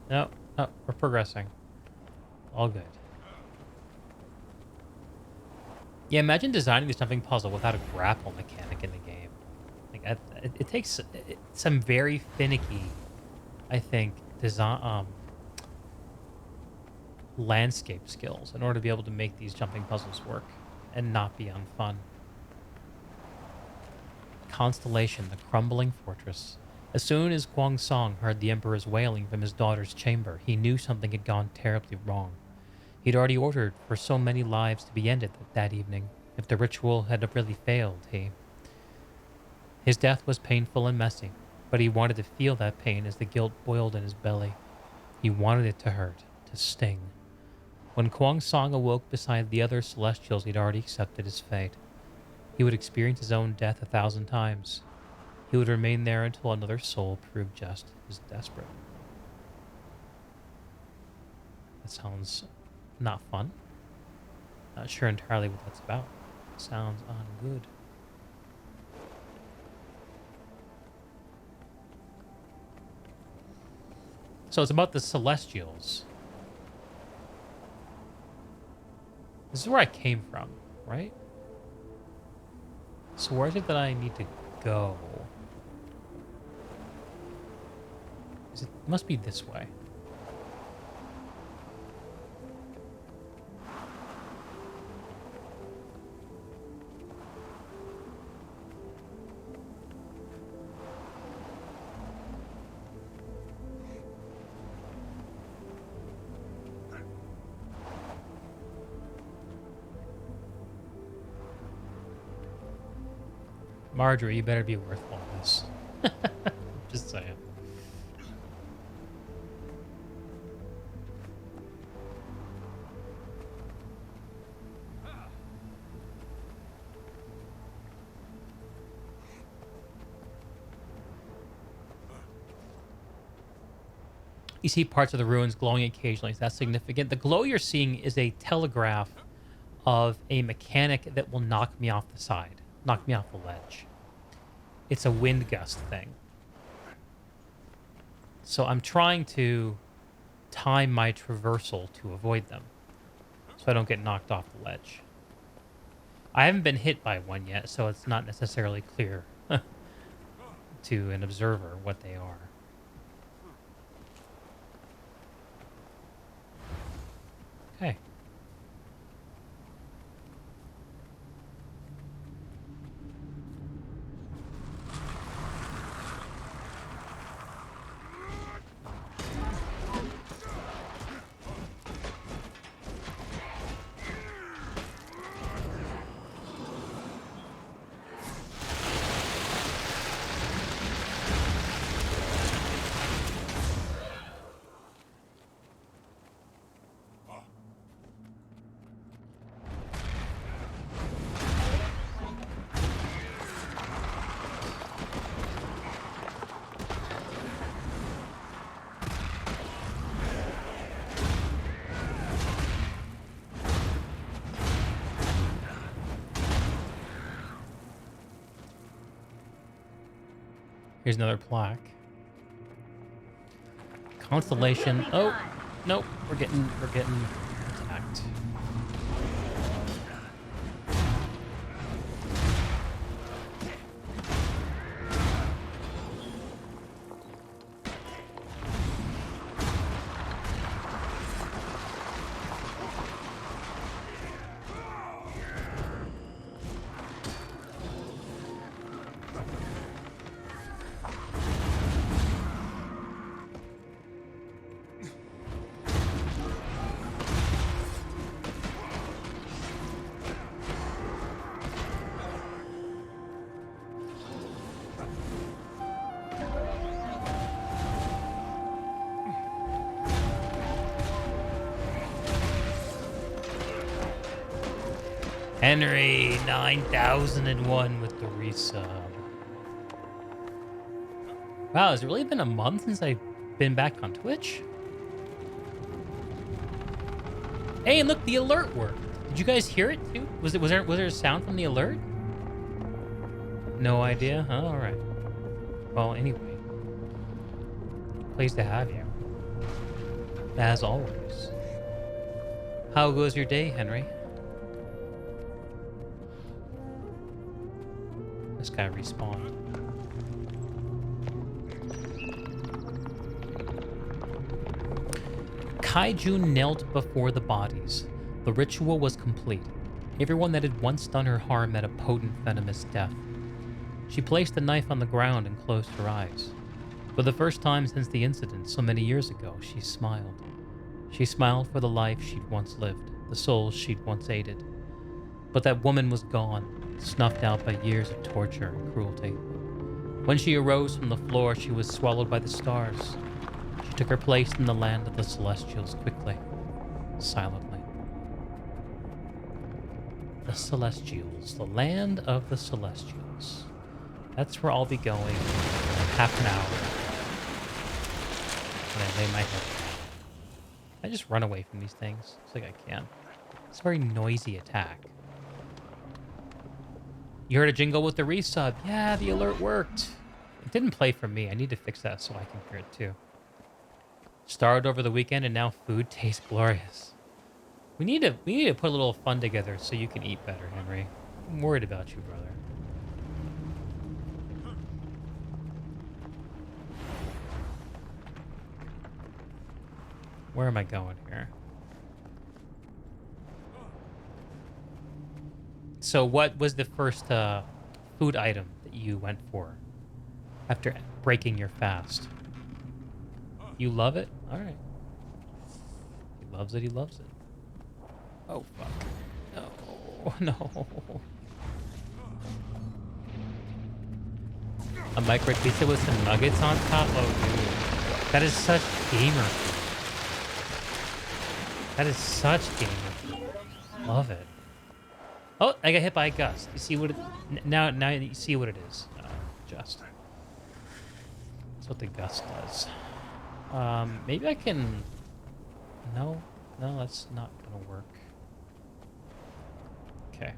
No, no, we're progressing. All good. Yeah, imagine designing this jumping puzzle without a grapple mechanic in the game. Like, it takes some very finicky, I think, design landscape skills in order to be able to make these jumping puzzles work and not be unfun. Constellation, the crumbling fortress. As soon as Guang Song heard the Emperor's wailing from his daughter's chamber, he knew something had gone terribly wrong. He'd already ordered for so many lives to be ended that evening. If the ritual had really failed, his death was painful and messy, but he wanted to feel that pain as the guilt boiled in his belly. He wanted it to hurt, to sting. When Kuang Song awoke beside the other celestials, he'd already accepted his fate. He would experience his own death 1,000 times. He would remain there until another soul proved just as desperate. That sounds not fun. Not sure entirely what that's about. Sounds ungood. So it's about the Celestials. This is where I came from, right? So where is it that I need to go? It must be this way. Marjorie, you better be worth all this. Just saying. You see parts of the ruins glowing occasionally. Is that significant? The glow you're seeing is a telegraph of a mechanic that will knock me off the side. Knock me off the ledge. It's a wind gust thing. So I'm trying to time my traversal to avoid them, so I don't get knocked off the ledge. I haven't been hit by one yet, so it's not necessarily clear to an observer what they are. Okay. Here's another plaque. Constellation. Oh, nope. We're getting attacked. Henry 9001 with the resub. Wow, has it really been a month since I've been back on Twitch? Hey, and look, the alert worked. Did you guys hear it too? Was there a sound from the alert? No idea? Huh? All right. Well, anyway, pleased to have you. as always. How goes your day, Henry? This guy respawned. Kaiju knelt before the bodies. The ritual was complete. Everyone that had once done her harm met a potent, venomous death. She placed the knife on the ground and closed her eyes. For the first time since the incident so many years ago, she smiled. She smiled for the life she'd once lived, the souls she'd once aided. But that woman was gone, snuffed out by years of torture and cruelty. When she arose from the floor, she was swallowed by the stars. She took her place in the land of the Celestials quickly, silently. The Celestials, the land of the Celestials. That's where I'll be going in half an hour. And I lay my head down. I just run away from these things. Looks like I can. It's a very noisy attack. You heard a jingle with the resub. Yeah, the alert worked. It didn't play for me. I need to fix that so I can hear it too. Started over the weekend and now food tastes glorious. We need to put a little fun together so you can eat better, Henry. I'm worried about you, brother. Where am I going here? So what was the first food item that you went for after breaking your fast? You love it? All right. He loves it. He loves it. Oh, fuck. No. No. A micro pizza with some nuggets on top? Oh, dude. That is such gamer food. That is such gamer food. Love it. Oh, I got hit by a gust. You see what it... Now you see what it is. Just. That's what the gust does. Maybe I can... No, that's not gonna work. Okay.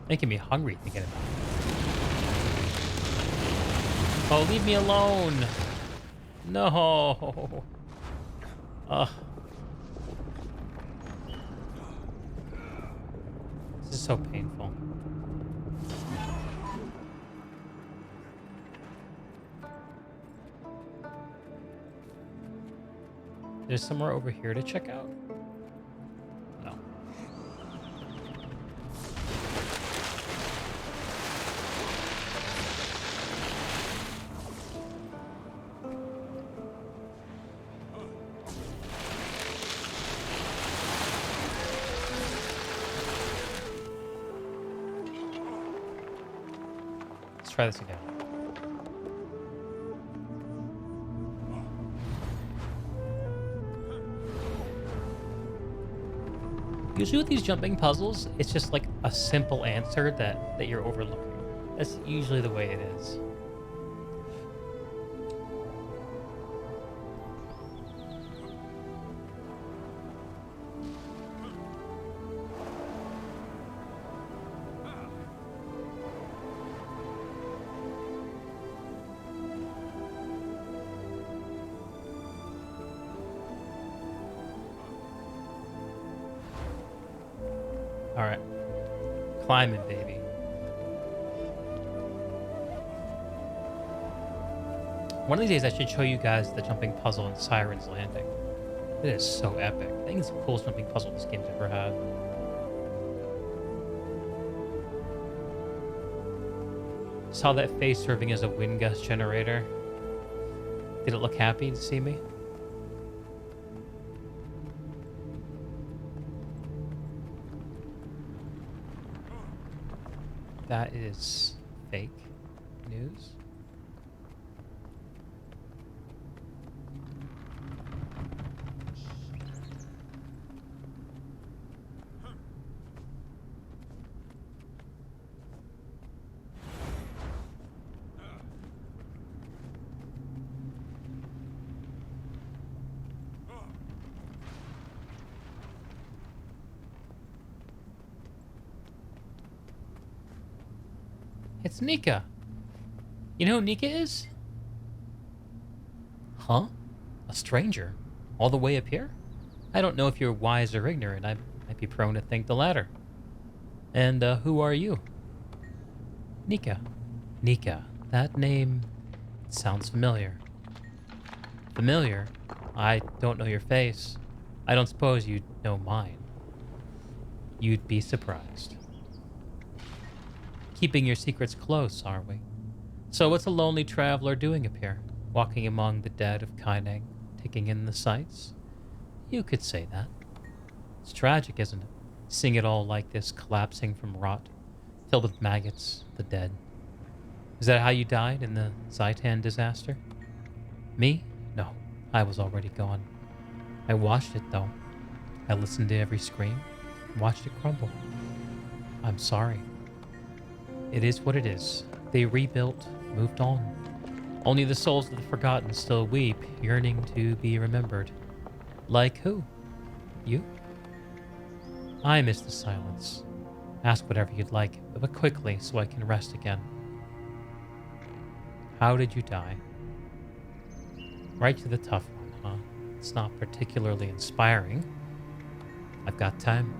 Making me hungry thinking about it. Oh, leave me alone! No! Ugh. This is so painful. There's somewhere over here to check out? No. Let's try this again. Usually with these jumping puzzles, it's just like a simple answer that you're overlooking. That's usually the way it is. All right, climbing, baby. One of these days, I should show you guys the jumping puzzle in Siren's Landing. It is so epic. I think it's the coolest jumping puzzle this game's ever had. Saw that face serving as a wind gust generator. Did it look happy to see me? That is fake news. It's Nika. You know who Nika is? Huh? A stranger? All the way up here? I don't know if you're wise or ignorant. I might be prone to think the latter. And who are you? Nika. Nika. That name sounds familiar. Familiar? I don't know your face. I don't suppose you'd know mine. You'd be surprised. Keeping your secrets close, are we? So what's a lonely traveler doing up here? Walking among the dead of Kaineng, taking in the sights? You could say that. It's tragic, isn't it? Seeing it all like this, collapsing from rot, filled with maggots, the dead. Is that how you died in the Zaitan disaster? Me? No, I was already gone. I watched it, though. I listened to every scream, watched it crumble. I'm sorry. It is what it is. They rebuilt, moved on. Only the souls of the forgotten still weep, yearning to be remembered. Like who? You? I miss the silence. Ask whatever you'd like, but quickly so I can rest again. How did you die? Right to the tough one, huh? It's not particularly inspiring. I've got time.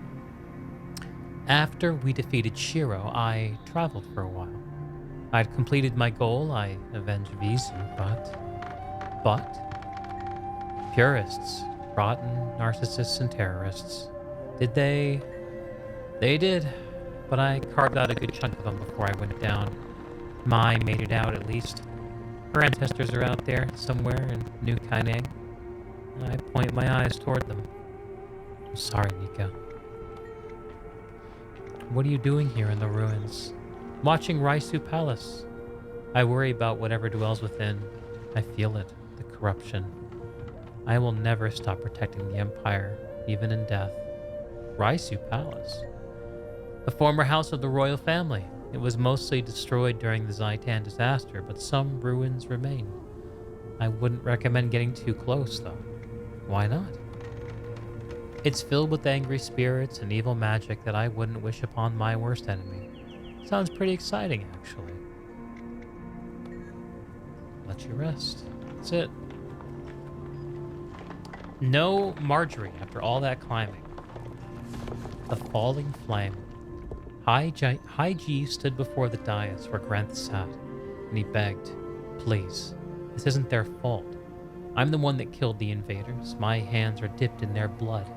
After we defeated Shiro, I traveled for a while. I'd completed my goal, I avenged Vizu, but... Purists, rotten narcissists and terrorists. Did they? They did, but I carved out a good chunk of them before I went down. Mai made it out, at least. Her ancestors are out there, somewhere in New Kaineng. I point my eyes toward them. I'm sorry, Nika. What are you doing here in the ruins? Watching Raisu Palace. I worry about whatever dwells within. I feel it, the corruption. I will never stop protecting the Empire, even in death. Raisu Palace. The former house of the royal family. It was mostly destroyed during the Zaitan disaster, but some ruins remain. I wouldn't recommend getting too close, though. Why not? It's filled with angry spirits and evil magic that I wouldn't wish upon my worst enemy. Sounds pretty exciting, actually. Let you rest. That's it. No Marjorie after all that climbing. The falling flame. High G stood before the dais where Granth sat, and he begged, "Please, this isn't their fault. I'm the one that killed the invaders. My hands are dipped in their blood."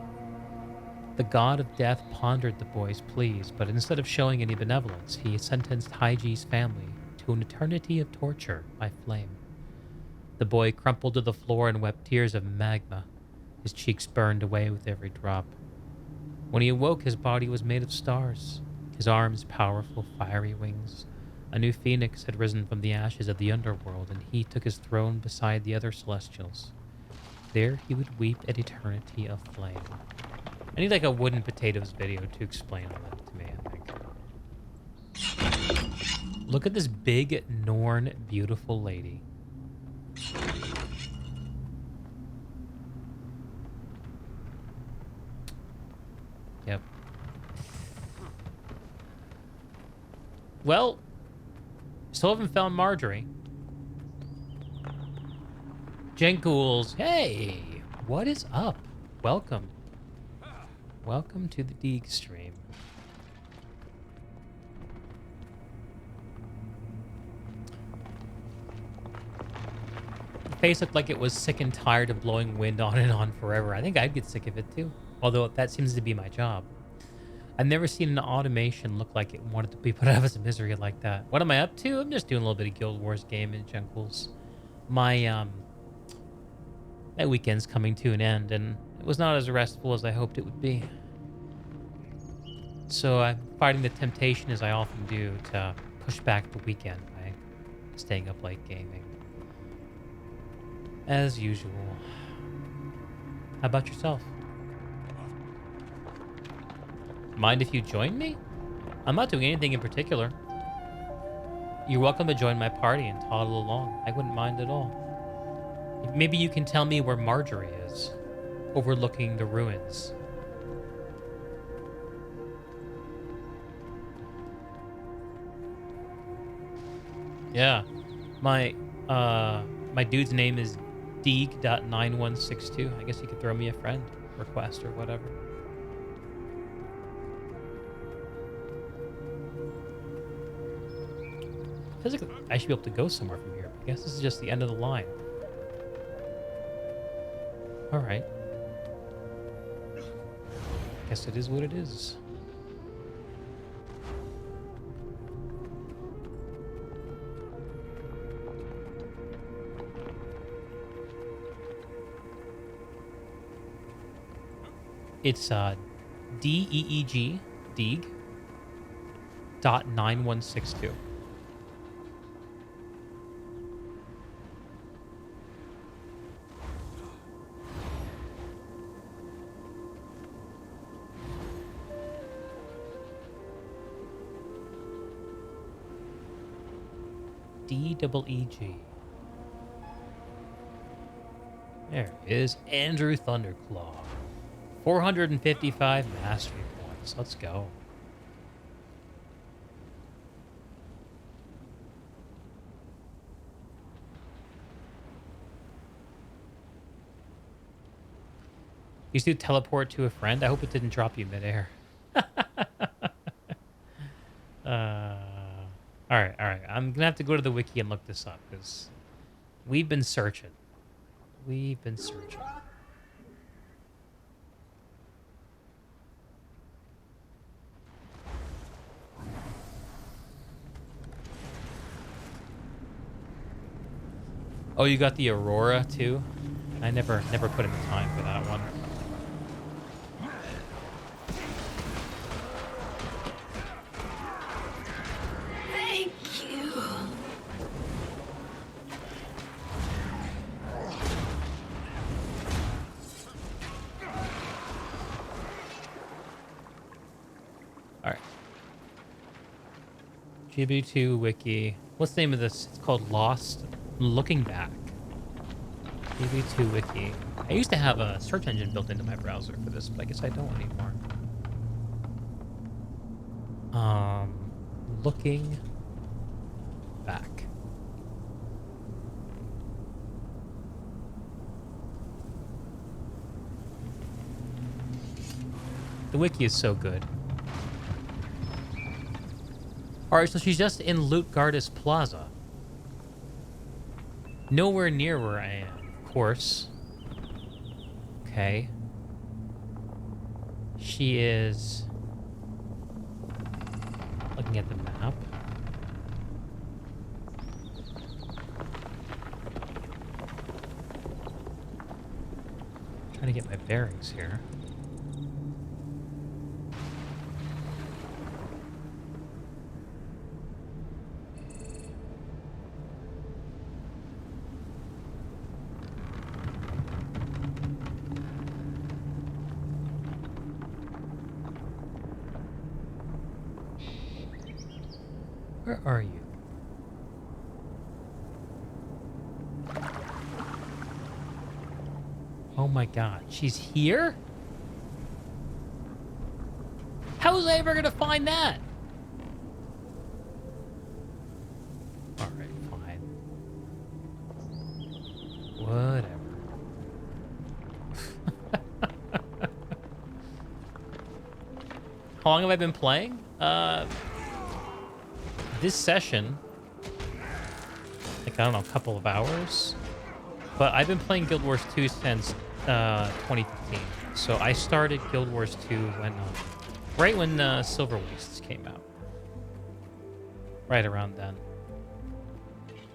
The god of death pondered the boy's pleas, but instead of showing any benevolence, he sentenced Haiji's family to an eternity of torture by flame. The boy crumpled to the floor and wept tears of magma. His cheeks burned away with every drop. When he awoke, his body was made of stars, his arms powerful, fiery wings. A new phoenix had risen from the ashes of the underworld, and he took his throne beside the other celestials. There he would weep at eternity of flame. I need like a wooden potatoes video to explain all that to me, I think. Look at this big, Norn, beautiful lady. Yep. Well, still haven't found Marjorie. Jenkools, hey! What is up? Welcome. Welcome to the Deeg stream. The face looked like it was sick and tired of blowing wind on and on forever. I think I'd get sick of it too, although that seems to be my job. I've never seen an automation look like it wanted to be put out of its misery like that. What am I up to? I'm just doing a little bit of Guild Wars gaming, Jenkools. My weekend's coming to an end, and it was not as restful as I hoped it would be. So I'm fighting the temptation, as I often do, to push back the weekend by staying up late gaming. As usual. How about yourself? Mind if you join me? I'm not doing anything in particular. You're welcome to join my party and toddle along. I wouldn't mind at all. Maybe you can tell me where Marjorie is, overlooking the ruins. Yeah, my dude's name is Deeg.9162. I guess you could throw me a friend request or whatever. Physically, I should be able to go somewhere from here. I guess this is just the end of the line. All right. Guess it is what it is. It's DEEG, Deeg, .9162. DEEG. There is Andrew Thunderclaw. 455 mastery points. Let's go. You still teleport to a friend? I hope it didn't drop you midair. All right. I'm gonna have to go to the wiki and look this up because we've been searching. Oh, you got the Aurora too? I never put in the time for that one. Thank you. All right. GB2 wiki. What's the name of this? It's called Lost Looking Back. GB2 wiki. I used to have a search engine built into my browser for this, but I guess I don't anymore. Looking back. The wiki is so good. Alright, so she's just in Lutgardis Plaza. Nowhere near where I am, of course. Okay. She is looking at the map. Trying to get my bearings here. Where are you? Oh my god, she's here? How was I ever gonna find that? Alright, fine. Whatever. How long have I been playing? This session, like, I don't know, a couple of hours. But I've been playing Guild Wars 2 since 2015. So I started Guild Wars 2 when, right when Silver Wastes came out. Right around then.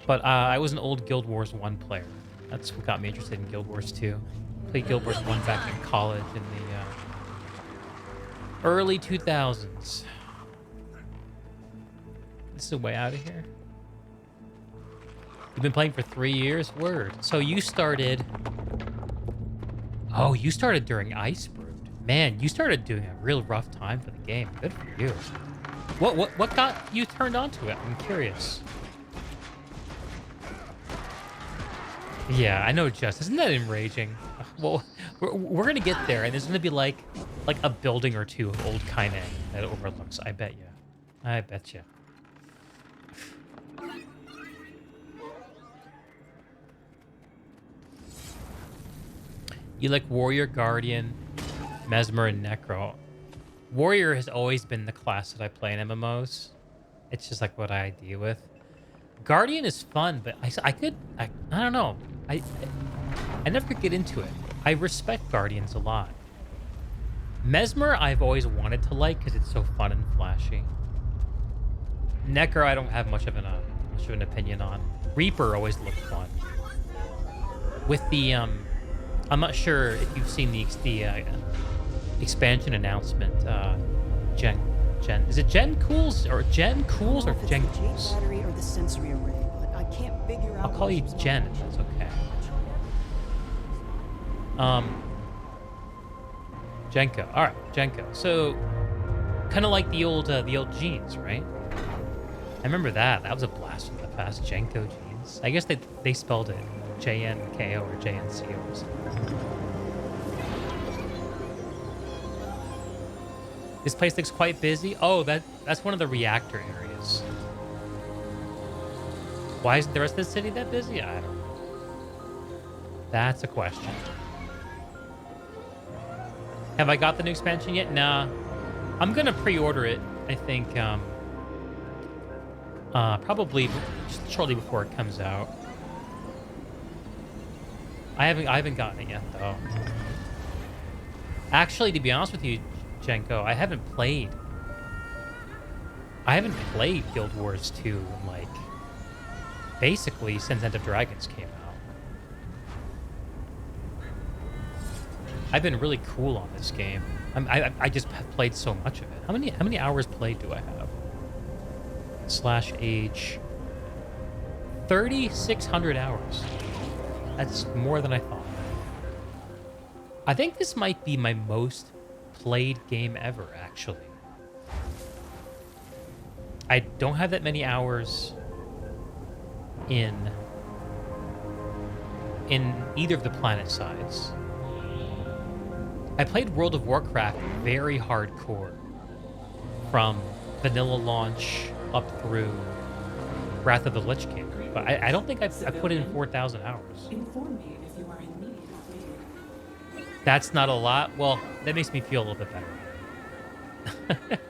But I was an old Guild Wars 1 player. That's what got me interested in Guild Wars 2. Played Guild Wars 1 back in college in the early 2000s. This is a way out of here. You've been playing for 3 years? Word. So you started... Oh, you started during Icebrood. Man, you started doing a real rough time for the game. Good for you. What got you turned on to it? I'm curious. Yeah, I know, Jess. Isn't that enraging? Well, we're gonna get there, and there's gonna be like a building or two of old Kaineng that it overlooks. I bet you. I bet you. You like Warrior, Guardian, Mesmer, and Necro. Warrior has always been the class that I play in MMOs. It's just like what I deal with. Guardian is fun, but I don't know. I never could get into it. I respect Guardians a lot. Mesmer, I've always wanted to like because it's so fun and flashy. Necro, I don't have much of an opinion on. Reaper always looked fun. With the I'm not sure if you've seen the expansion announcement. Gen is it Gen Cools or Gen Cools or Gen Cools? Battery or the sensory array, but I can't figure out. I'll call you Jen if that's okay. Jenko. All right, Jenko. So, kind of like the old jeans, right? I remember that. That was a blast from the past. Jenko jeans. I guess they spelled it JNKO or JNCO or something. This place looks quite busy. Oh, that's one of the reactor areas. Why isn't the rest of the city that busy? I don't know. That's a question. Have I got the new expansion yet? Nah. I'm gonna pre-order it, I think, probably just shortly before it comes out. I haven't gotten it yet, though. Actually, to be honest with you, Jenko, I haven't played Guild Wars 2 in, like, basically since End of Dragons came out. I've been really cool on this game. I just have played so much of it. How many hours played do I have? /age 3,600 hours. That's more than I thought. I think this might be my most played game ever, actually. I don't have that many hours in either of the planet sides. I played World of Warcraft very hardcore, from vanilla launch up through Wrath of the Lich King, but I don't think I put in 4,000 hours. Inform me if you are in need of aid. That's not a lot. Well, that makes me feel a little bit better.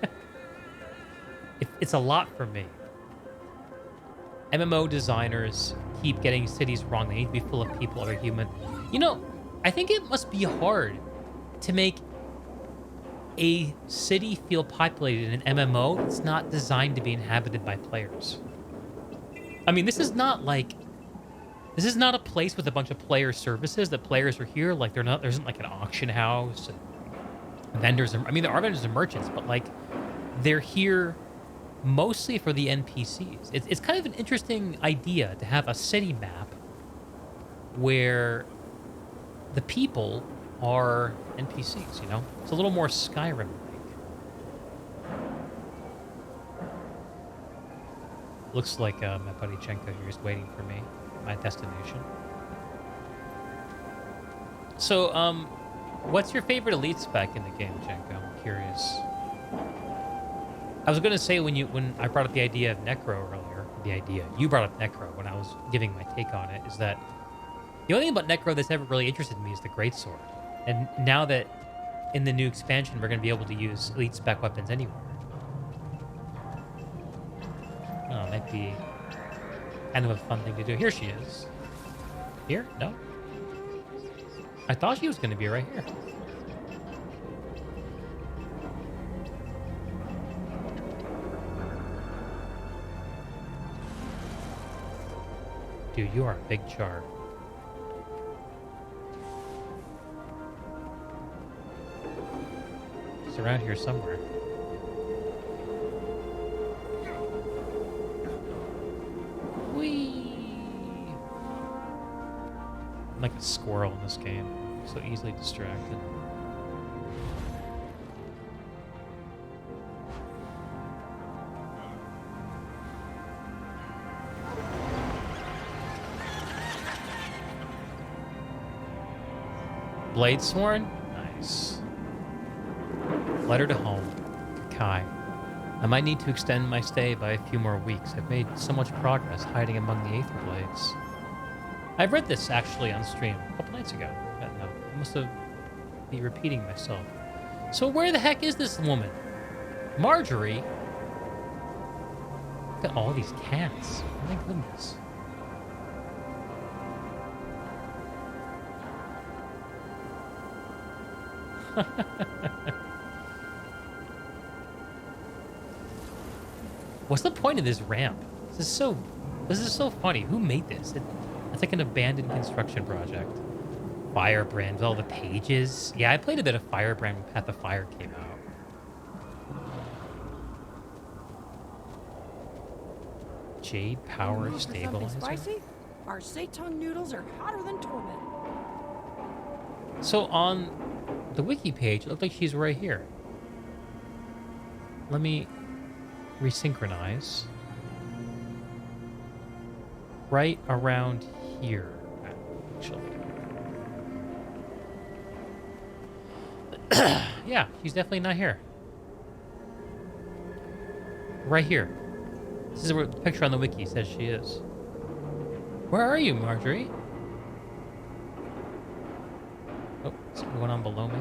It's a lot for me. MMO designers keep getting cities wrong. They need to be full of people that are human. You know, I think it must be hard to make a city feel populated in an MMO that's not designed to be inhabited by players. I mean, this is not a place with a bunch of player services that players are here. Like, there isn't like an auction house and vendors. I mean, there are vendors and merchants, but like, they're here mostly for the NPCs. It's kind of an interesting idea to have a city map where the people are NPCs, you know? It's a little more Skyrim-like. Looks like my buddy Chenko here is waiting for me at my destination. So, what's your favorite elite spec in the game, Chenko? I'm curious. I was gonna say when I brought up the idea of Necro earlier, you brought up Necro when I was giving my take on it, is that the only thing about Necro that's ever really interested me is the Greatsword. And now that in the new expansion we're going to be able to use elite spec weapons anywhere. Oh, might be kind of a fun thing to do. Here she is. Here? No? I thought she was going to be right here. Dude, you are a big char. It's around here somewhere. Whee! I'm like a squirrel in this game. So easily distracted. Bladesworn? Nice. Letter to home. Kai. I might need to extend my stay by a few more weeks. I've made so much progress hiding among the Aether Blades. I've read this actually on stream a couple nights ago. No, must have be repeating myself. So where the heck is this woman? Marjorie? Look at all these cats. My goodness. What's the point of this ramp? This is so funny. Who made this? It's like an abandoned construction project. Firebrand with all the pages. Yeah, I played a bit of Firebrand when Path of Fire came out. Jade Power Something Stabilizer. spicy? Our seitan noodles are hotter than torment. So on the wiki page, it looked like she's right here. Let me resynchronize. Right around here, actually. Yeah, she's definitely not here. Right here. This is what the picture on the wiki says she is. Where are you, Marjorie? Oh, something going on below me.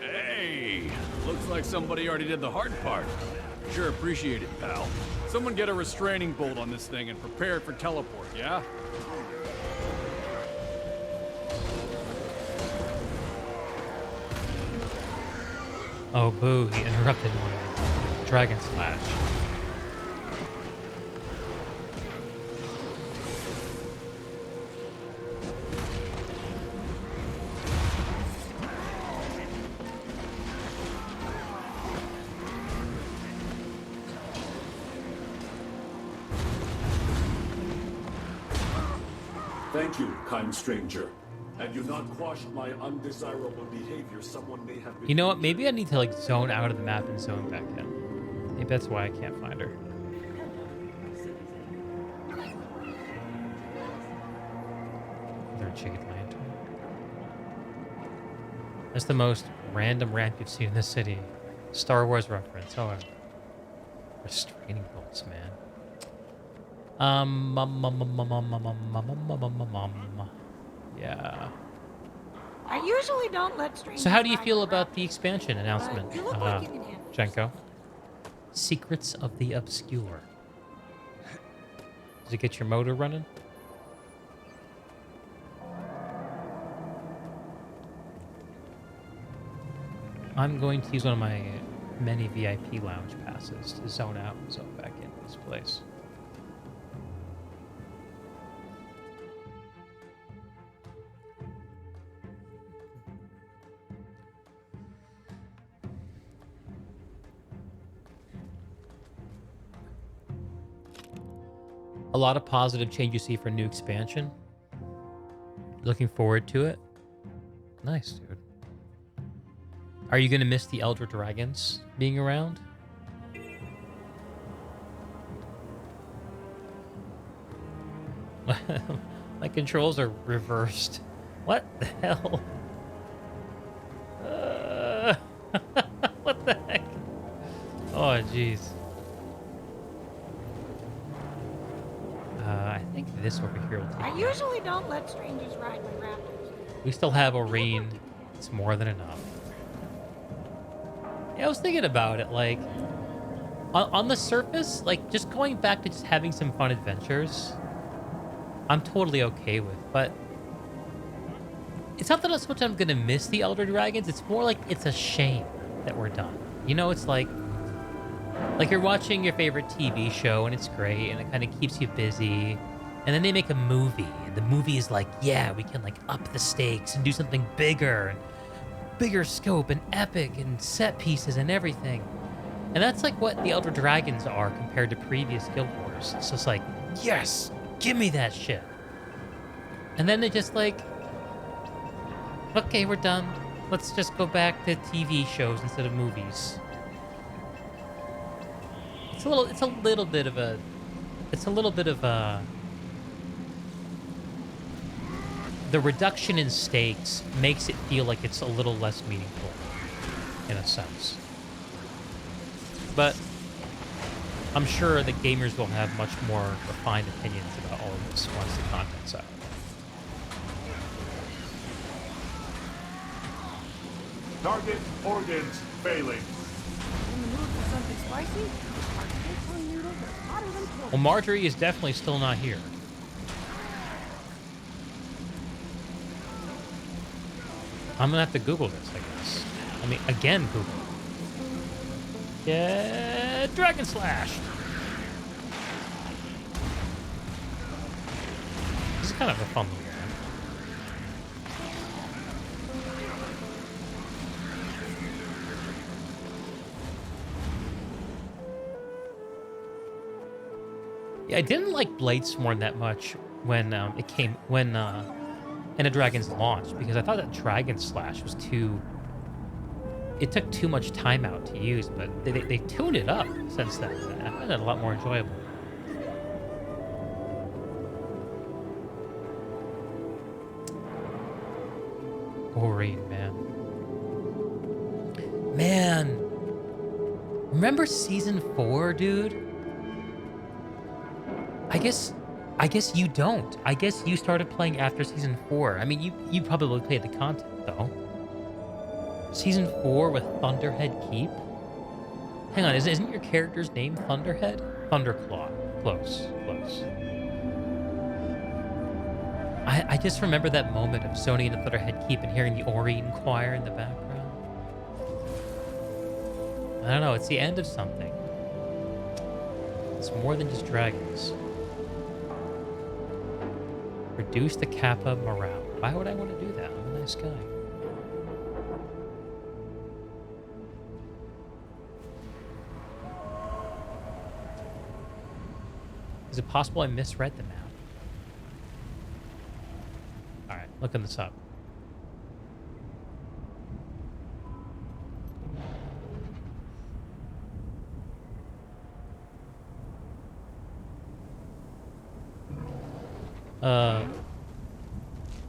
Hey, looks like somebody already did the hard part. Sure appreciate it, pal. Someone get a restraining bolt on this thing and prepare it for teleport, yeah? Oh, boo, he interrupted my Dragon Slash. Thank you, kind stranger. Had you not quashed my undesirable behavior, someone may have been... You know what? Maybe I need to like zone out of the map and zone back in. Maybe that's why I can't find her. Another Jade Lantern. That's the most random ramp you've seen in this city. Star Wars reference. Oh, restraining bolts, man. Yeah. I usually don't let strangers. So how do you ride feel my about raft. the expansion announcement, You look like you can handle Jenko? Secrets of the Obscure. Does it get your motor running? I'm going to use one of my many VIP lounge passes to zone out and zone back into this place. A lot of positive change you see for new expansion. Looking forward to it. Nice, dude. Are you gonna miss the Elder Dragons being around? My controls are reversed. What the hell? What the heck? Oh, jeez. I think this over here will take I usually don't let strangers ride my raptors. We still have Oreen. It's more than enough. Yeah, I was thinking about it, like, on the surface, like, just going back to just having some fun adventures, I'm totally okay with, but it's not that so much I'm gonna miss the Elder Dragons, it's more like it's a shame that we're done. You know, it's like you're watching your favorite TV show and it's great and it kind of keeps you busy, and then they make a movie, and the movie is like, yeah, we can like up the stakes and do something bigger and bigger scope and epic and set pieces and everything. And that's like what the Elder Dragons are compared to previous Guild Wars. It's just like, yes, give me that shit. And then they just like, okay, we're done. Let's just go back to TV shows instead of movies. It's a little bit of a the reduction in stakes makes it feel like it's a little less meaningful in a sense. But I'm sure the gamers will have much more refined opinions about all of this once the content's out. Target organs failing. In the mood for something spicy? Our pickling noodles are hotter than pork. Well, Marjorie is definitely still not here. I'm gonna have to Google this, I guess. I mean, again, Google. Yeah, Dragon Slash. This is kind of a fun game. Yeah, I didn't like Bladesworn that much when Enter Dragons launched, because I thought that Dragon Slash was too... It took too much time out to use, but they tuned it up since then. I find it a lot more enjoyable. Aurene, man. Man! Remember Season 4, dude? I guess you don't. I guess you started playing after Season 4. I mean, you probably played the content, though. Season 4 with Thunderhead Keep? Hang on, isn't your character's name Thunderhead? Thunderclaw. Close. I just remember that moment of zoning into Thunderhead Keep and hearing the Aurene choir in the background. I don't know, it's the end of something. It's more than just dragons. Reduce the Kappa morale. Why would I want to do that? I'm a nice guy. Is it possible I misread the map? Alright, looking this up.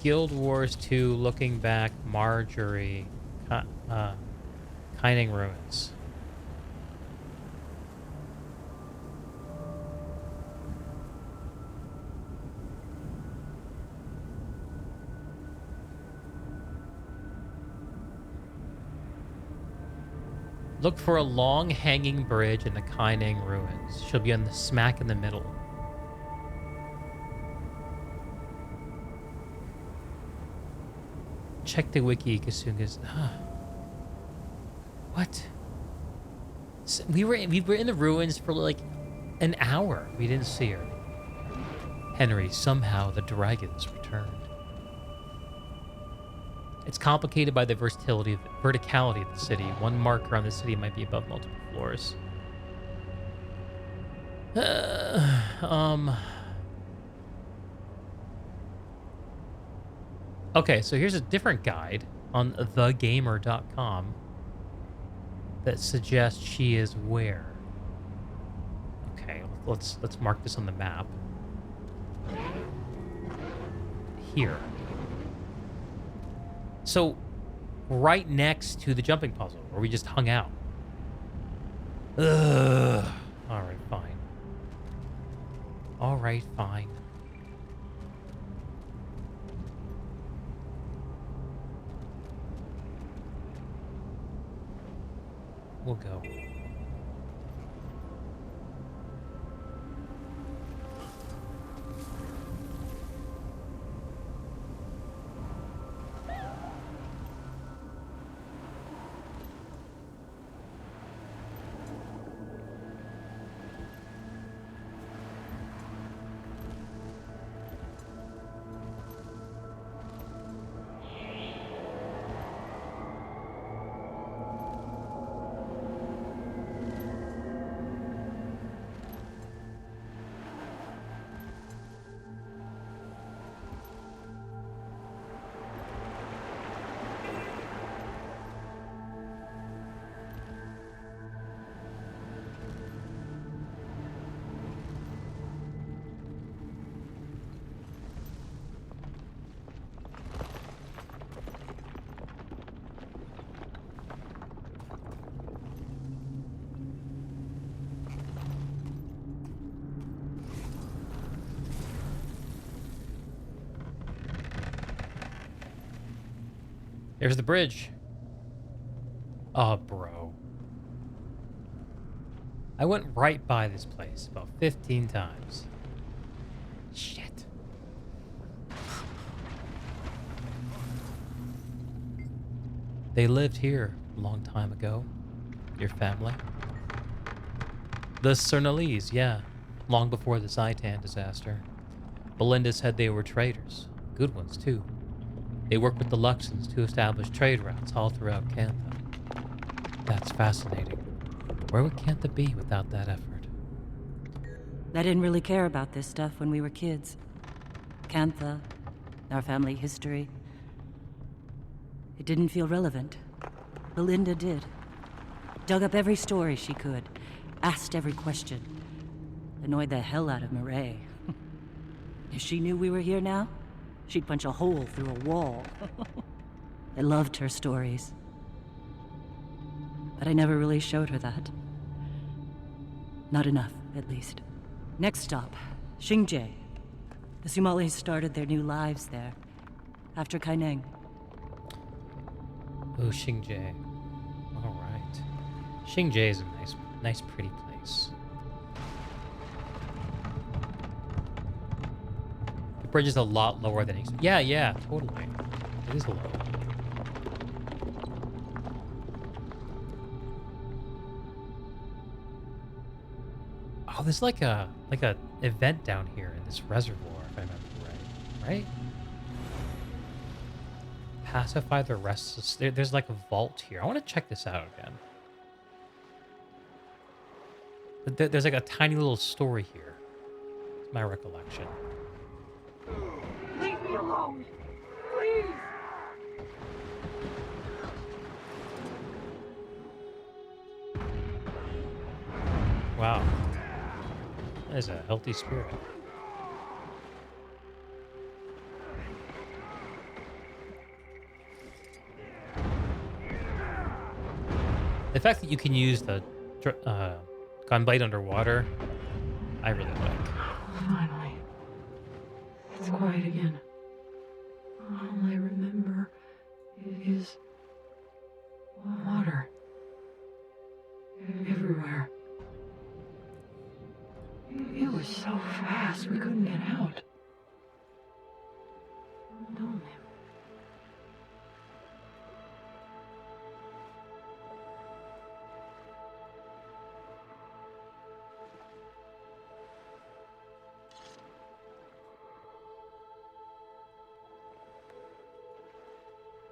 Guild Wars 2, looking back, Marjorie, Kaineng Ruins. Look for a long hanging bridge in the Kaineng Ruins. She'll be on the smack in the middle. Check the wiki as soon as... What? So we were in the ruins for like an hour. We didn't see her. Henry, somehow the dragons returned. It's complicated by the verticality of the city. One marker on the city might be above multiple floors. Okay, so here's a different guide on thegamer.com that suggests she is where. Okay, let's mark this on the map. Here. So, right next to the jumping puzzle, where we just hung out. Ugh. Alright, fine. Alright, fine. We'll go. There's the bridge. Oh, bro. I went right by this place about 15 times. Shit. They lived here a long time ago. Your family. The Cernalese, yeah. Long before the Zaitan disaster. Belinda said they were traders. Good ones, too. They worked with the Luxons to establish trade routes all throughout Cantha. That's fascinating. Where would Cantha be without that effort? I didn't really care about this stuff when we were kids. Cantha, our family history. It didn't feel relevant. Belinda did. Dug up every story she could. Asked every question. Annoyed the hell out of Murray. If she knew we were here now, she'd punch a hole through a wall. I loved her stories. But I never really showed her that. Not enough, at least. Next stop, Xingje. The Sumalis started their new lives there, after Kaineng. Oh, Xingje. All right. Xingje is a nice, pretty place. The bridge is a lot lower than yeah, totally. It is low. Oh, there's like a event down here in this reservoir, if I remember right. Right? Pacify the restless. There's like a vault here. I want to check this out again. There's like a tiny little story here. It's my recollection. Leave me alone! Please! Wow. That is a healthy spirit. The fact that you can use the gunblade underwater, I really like. Finally. It's quiet again. All I remember is water. Everywhere. It was so fast we couldn't get out. Don't they?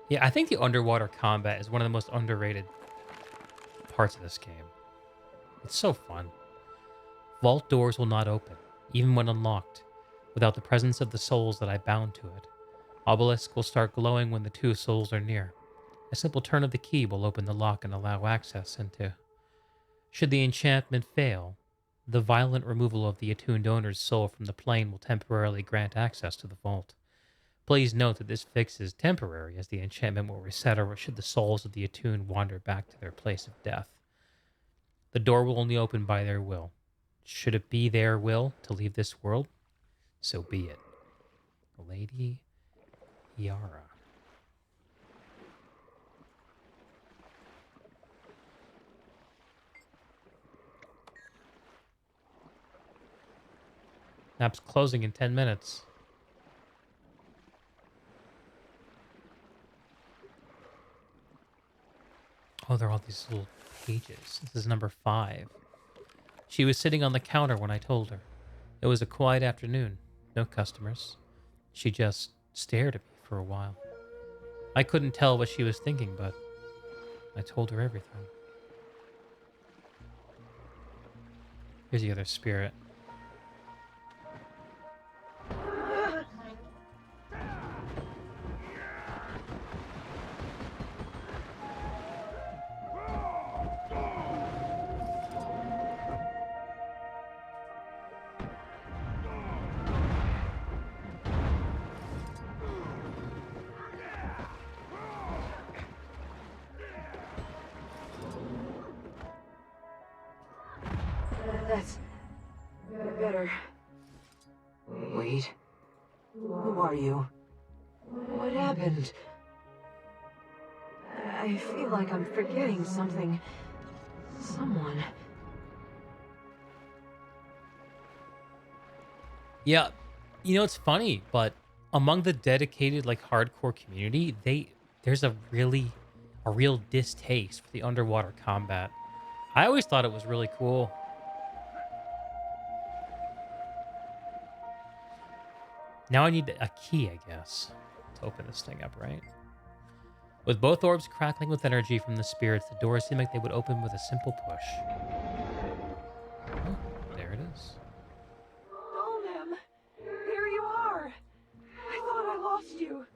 Yeah, I think the underwater combat is one of the most underrated parts of this game. It's so fun. Vault doors will not open, even when unlocked, without the presence of the souls that I bound to it. Obelisk will start glowing when the two souls are near. A simple turn of the key will open the lock and allow access into. Should the enchantment fail, the violent removal of the attuned owner's soul from the plane will temporarily grant access to the vault. Please note that this fix is temporary, as the enchantment will reset or should the souls of the attuned wander back to their place of death. The door will only open by their will. Should it be their will to leave this world, so be it. Lady Yara. Map's closing in 10 minutes. Oh, there are all these little pages. This is number 5. She was sitting on the counter when I told her. It was a quiet afternoon. No customers. She just stared at me for a while. I couldn't tell what she was thinking, but I told her everything. Here's the other spirit. That's better. Wait. Who are you? What happened? I feel like I'm forgetting something. Someone. Yeah, you know, it's funny, but among the dedicated, like, hardcore community, there's a real distaste for the underwater combat. I always thought it was really cool. Now I need a key, I guess, to open this thing up, right? With both orbs crackling with energy from the spirits, the doors seem like they would open with a simple push. Oh, there it is. Nolan, here you are. I thought I lost you.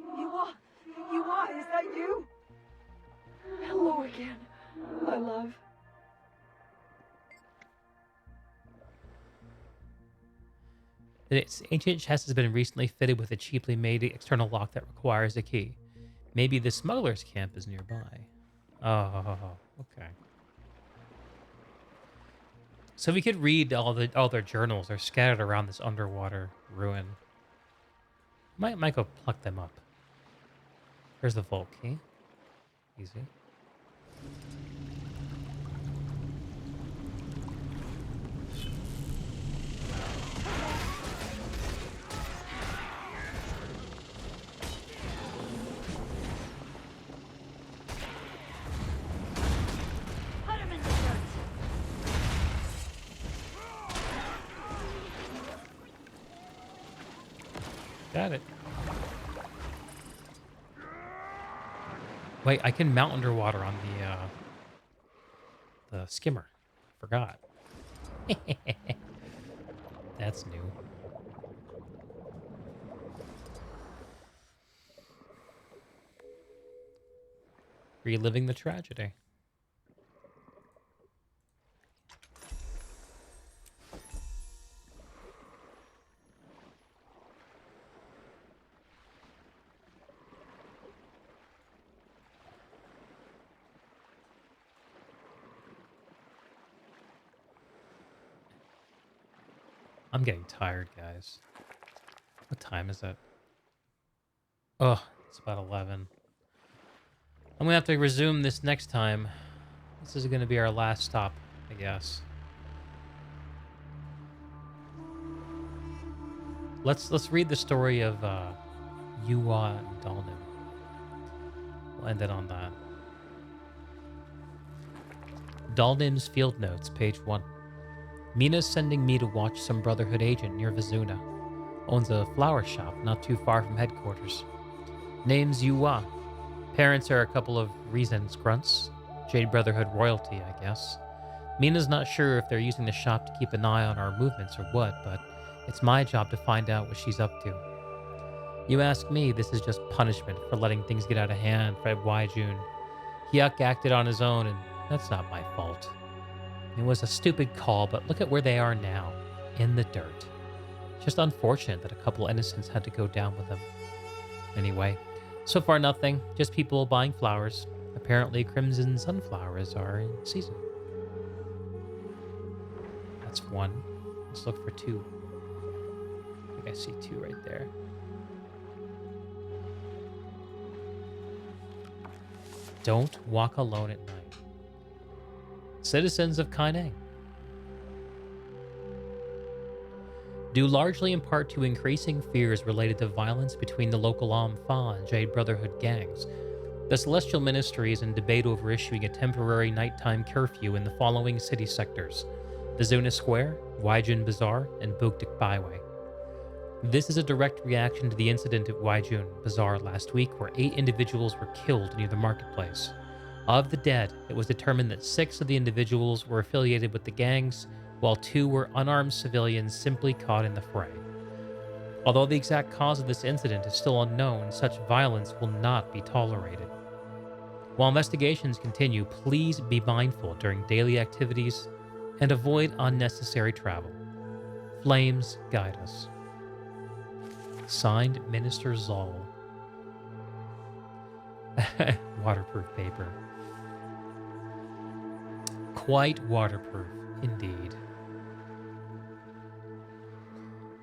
You are, is that you? Hello again, my love. Its ancient chest has been recently fitted with a cheaply made external lock that requires a key. Maybe the smuggler's camp is nearby. Oh, okay. So we could read all their journals. They're scattered around this underwater ruin. Might go pluck them up. Here's the vault key. Easy. Put him in the dirt. Got it. Wait, I can mount underwater on the skimmer. Forgot. That's new. Reliving the tragedy. I'm getting tired, guys. What time is it? Oh, it's about 11. I'm gonna have to resume this next time. This is gonna be our last stop, I guess. Let's read the story of Yuwa and Dalnim. We'll end it on that. Dalnim's Field Notes, page 1. Mina's sending me to watch some Brotherhood agent near Vizuna. Owns a flower shop not too far from headquarters. Name's Yuwa. Parents are a couple of reasons grunts. Jade Brotherhood royalty, I guess. Mina's not sure if they're using the shop to keep an eye on our movements or what, but it's my job to find out what she's up to. You ask me, this is just punishment for letting things get out of hand for Waijun. Hyuk acted on his own, and that's not my fault. It was a stupid call, but look at where they are now. In the dirt. Just unfortunate that a couple innocents had to go down with them. Anyway, so far nothing. Just people buying flowers. Apparently crimson sunflowers are in season. That's 1. Let's look for 2. I think I see 2 right there. Don't walk alone at night. Citizens of Kaineng. Due largely in part to increasing fears related to violence between the local Amfa and Jade Brotherhood gangs, the Celestial Ministry is in debate over issuing a temporary nighttime curfew in the following city sectors: Vizuna Square, Waijun Bazaar, and Bukdik Byway. This is a direct reaction to the incident at Waijun Bazaar last week where 8 individuals were killed near the marketplace. Of the dead, it was determined that 6 of the individuals were affiliated with the gangs, while 2 were unarmed civilians simply caught in the fray. Although the exact cause of this incident is still unknown, such violence will not be tolerated. While investigations continue, please be mindful during daily activities and avoid unnecessary travel. Flames guide us. Signed, Minister Zoll. Waterproof paper. Quite waterproof, indeed.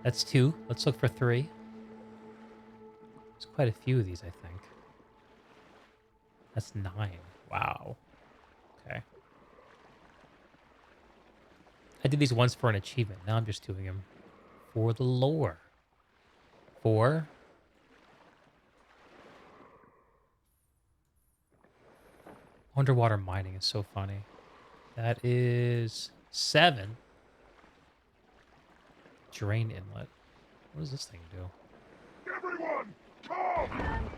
That's 2. Let's look for 3. There's quite a few of these, I think. That's 9. Wow. Okay. I did these once for an achievement. Now I'm just doing them for the lore. 4. Underwater mining is so funny. That is 7. Drain inlet. What does this thing do? Everyone, come!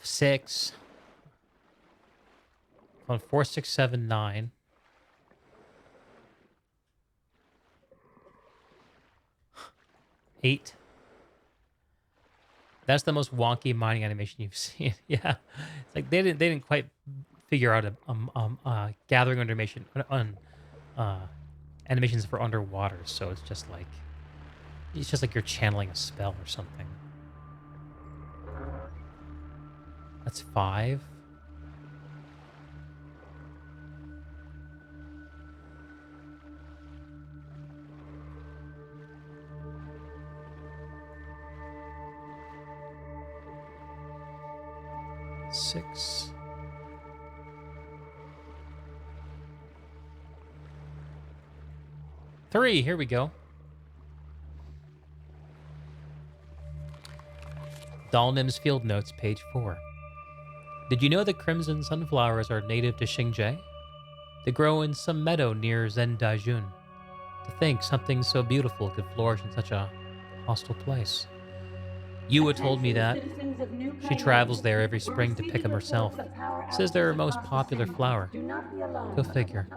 6. On 4, 6, 7, 9. Eight. That's the most wonky mining animation you've seen. Yeah, it's like they didn't quite figure out a gathering animation on animations for underwater. So it's just like you're channeling a spell or something. That's 5. Six. Three. Here we go. Dalnim's Field Notes, page 4. Did you know that crimson sunflowers are native to Xingzhe? They grow in some meadow near Zendajun. To think something so beautiful could flourish in such a hostile place. Yua told me that. She travels there every spring to pick them herself. Says they're her most popular flower. Go figure.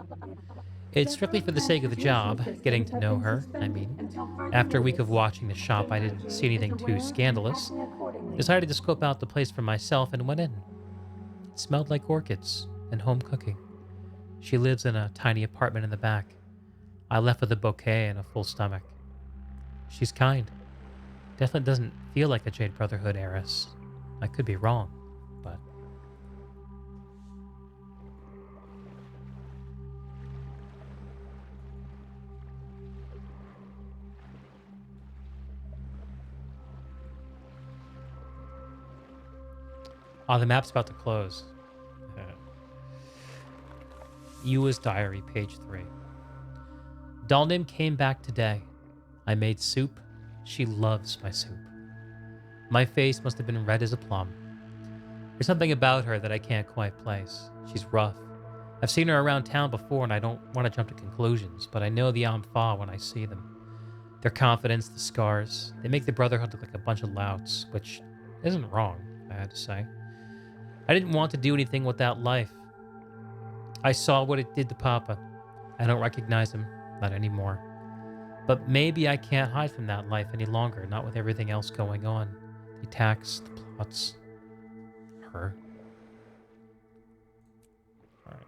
It's strictly for the sake of the job, getting to know her, I mean. After a week of watching the shop, I didn't see anything too scandalous. Decided to scope out the place for myself and went in. It smelled like orchids and home cooking. She lives in a tiny apartment in the back. I left with a bouquet and a full stomach. She's kind. Definitely doesn't feel like a Jade Brotherhood heiress. I could be wrong, but... Oh, the map's about to close. Yua's diary, page 3. Dalnim came back today. I made soup. She loves my soup. My face must have been red as a plum. There's something about her that I can't quite place. She's rough. I've seen her around town before and I don't want to jump to conclusions, but I know the Ampha when I see them. Their confidence, the scars, they make the Brotherhood look like a bunch of louts, which isn't wrong, I had to say. I didn't want to do anything with that life. I saw what it did to Papa. I don't recognize him, not anymore. But maybe I can't hide from that life any longer, not with everything else going on. The attacks, the plots, her. All right.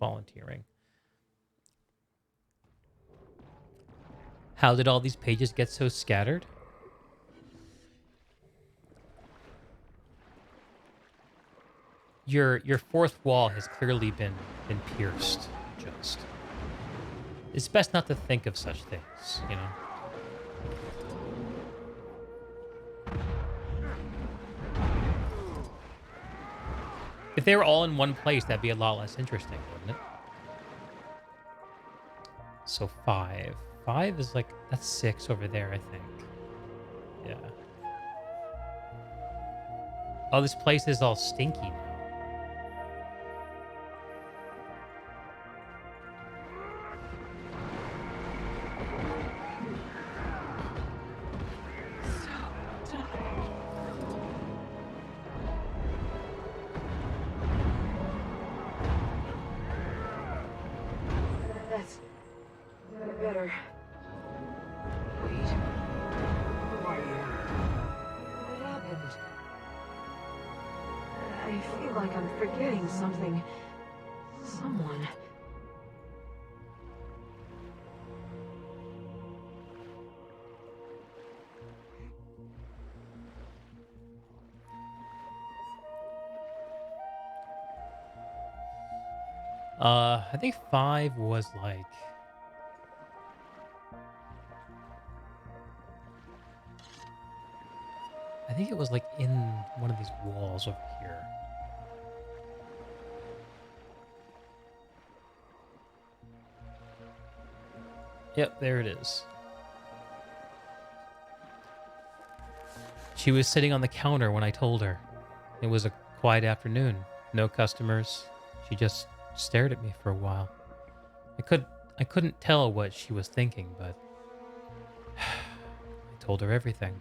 Volunteering. How did all these pages get so scattered? Your fourth wall has clearly been pierced, just. It's best not to think of such things, you know? If they were all in one place, that'd be a lot less interesting, wouldn't it? So 5. 5 is like, that's 6 over there, I think. Yeah. Oh, this place is all stinky now. That's better. Wait. Who are you? What happened? I feel like I'm forgetting something. Someone. I think 5 was like... I think it was like in one of these walls over here. Yep, there it is. She was sitting on the counter when I told her. It was a quiet afternoon. No customers. She just stared at me for a while. I couldn't tell what she was thinking, but I told her everything.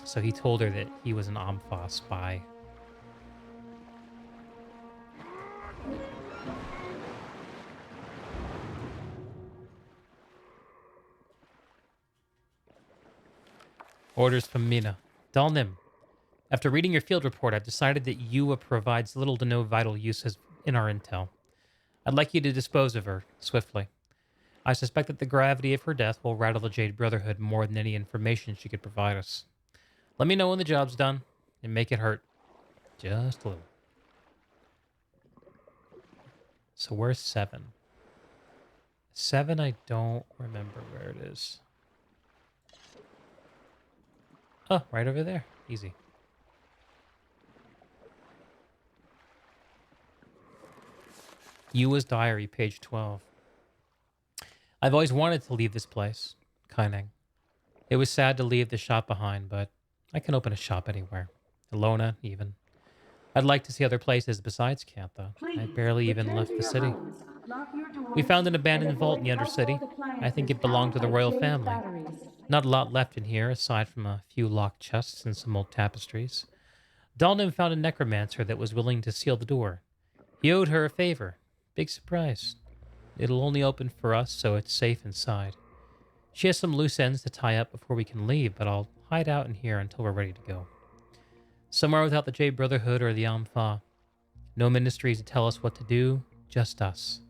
So he told her that he was an Ampha spy. Orders from Mina. Dalnim, after reading your field report, I've decided that Yua provides little to no vital uses in our intel. I'd like you to dispose of her, swiftly. I suspect that the gravity of her death will rattle the Jade Brotherhood more than any information she could provide us. Let me know when the job's done, and make it hurt. Just a little. So where's 7? 7, I don't remember where it is. Oh, right over there. Easy. Yua's diary, page 12. I've always wanted to leave this place, Kaineng. It was sad to leave the shop behind, but I can open a shop anywhere. Alona, even. I'd like to see other places besides Kantha. I barely even left the city. We found an abandoned vault in the Undercity. I think it belonged to the royal family. Not a lot left in here, aside from a few locked chests and some old tapestries. Dalnim found a necromancer that was willing to seal the door. He owed her a favor. Big surprise. It'll only open for us, so it's safe inside. She has some loose ends to tie up before we can leave, but I'll hide out in here until we're ready to go. Somewhere without the Jade Brotherhood or the Ampha. No ministries to tell us what to do, just us.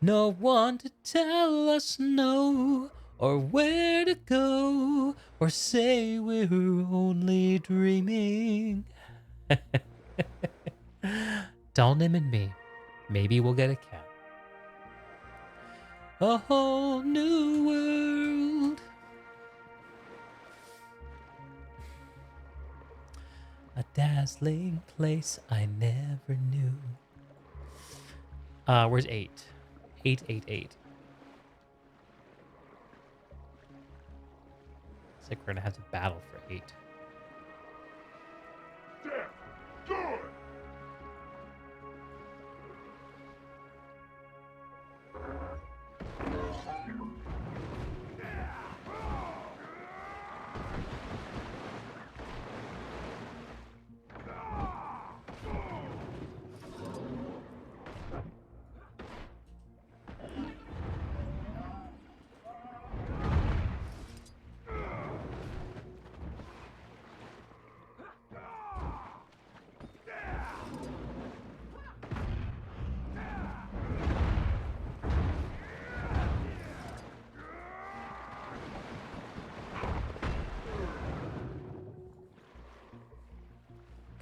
No one to tell us no, or where to go, or say we're only dreaming. Dalnim and me. Maybe we'll get a cat. A whole new world. A dazzling place I never knew. Where's 8? 888. It's like we're gonna have to battle for 8. Good.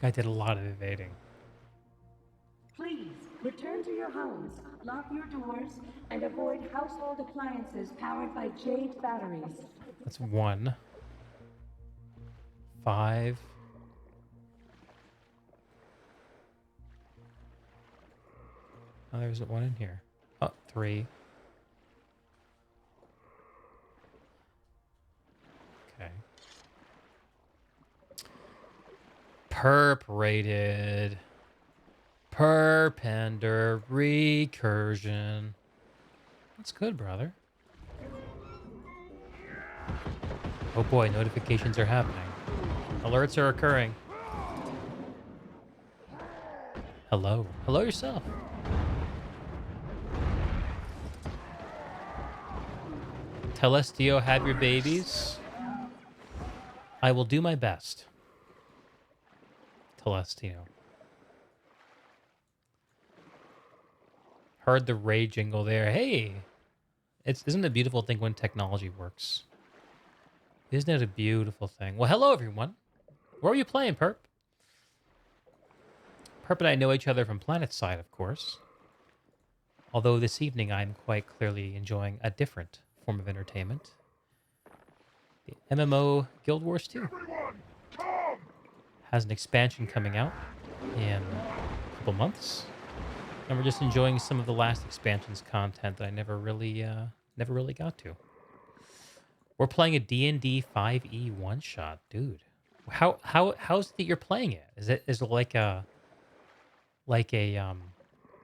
I did a lot of evading. Please return to your homes, lock your doors, and avoid household appliances powered by Jade batteries. That's 1. 5. Oh, there's 1 in here. Oh, 3. Okay. Perp rated. Perpender recursion. That's good, brother. Oh boy, notifications are happening. Alerts are occurring. Hello. Hello yourself. Telestio, have your babies. I will do my best. Telestio. Heard the raid jingle there. Hey! Isn't it a beautiful thing when technology works? Isn't it a beautiful thing? Well, hello, everyone. What are you playing, Perp? Perp and I know each other from PlanetSide, of course. Although this evening I'm quite clearly enjoying a different form of entertainment. The MMO Guild Wars 2 has an expansion coming out in a couple months. And we're just enjoying some of the last expansion's content that I never really got to. We're playing a D&D 5e one-shot, dude. How's it that you're playing it? Is it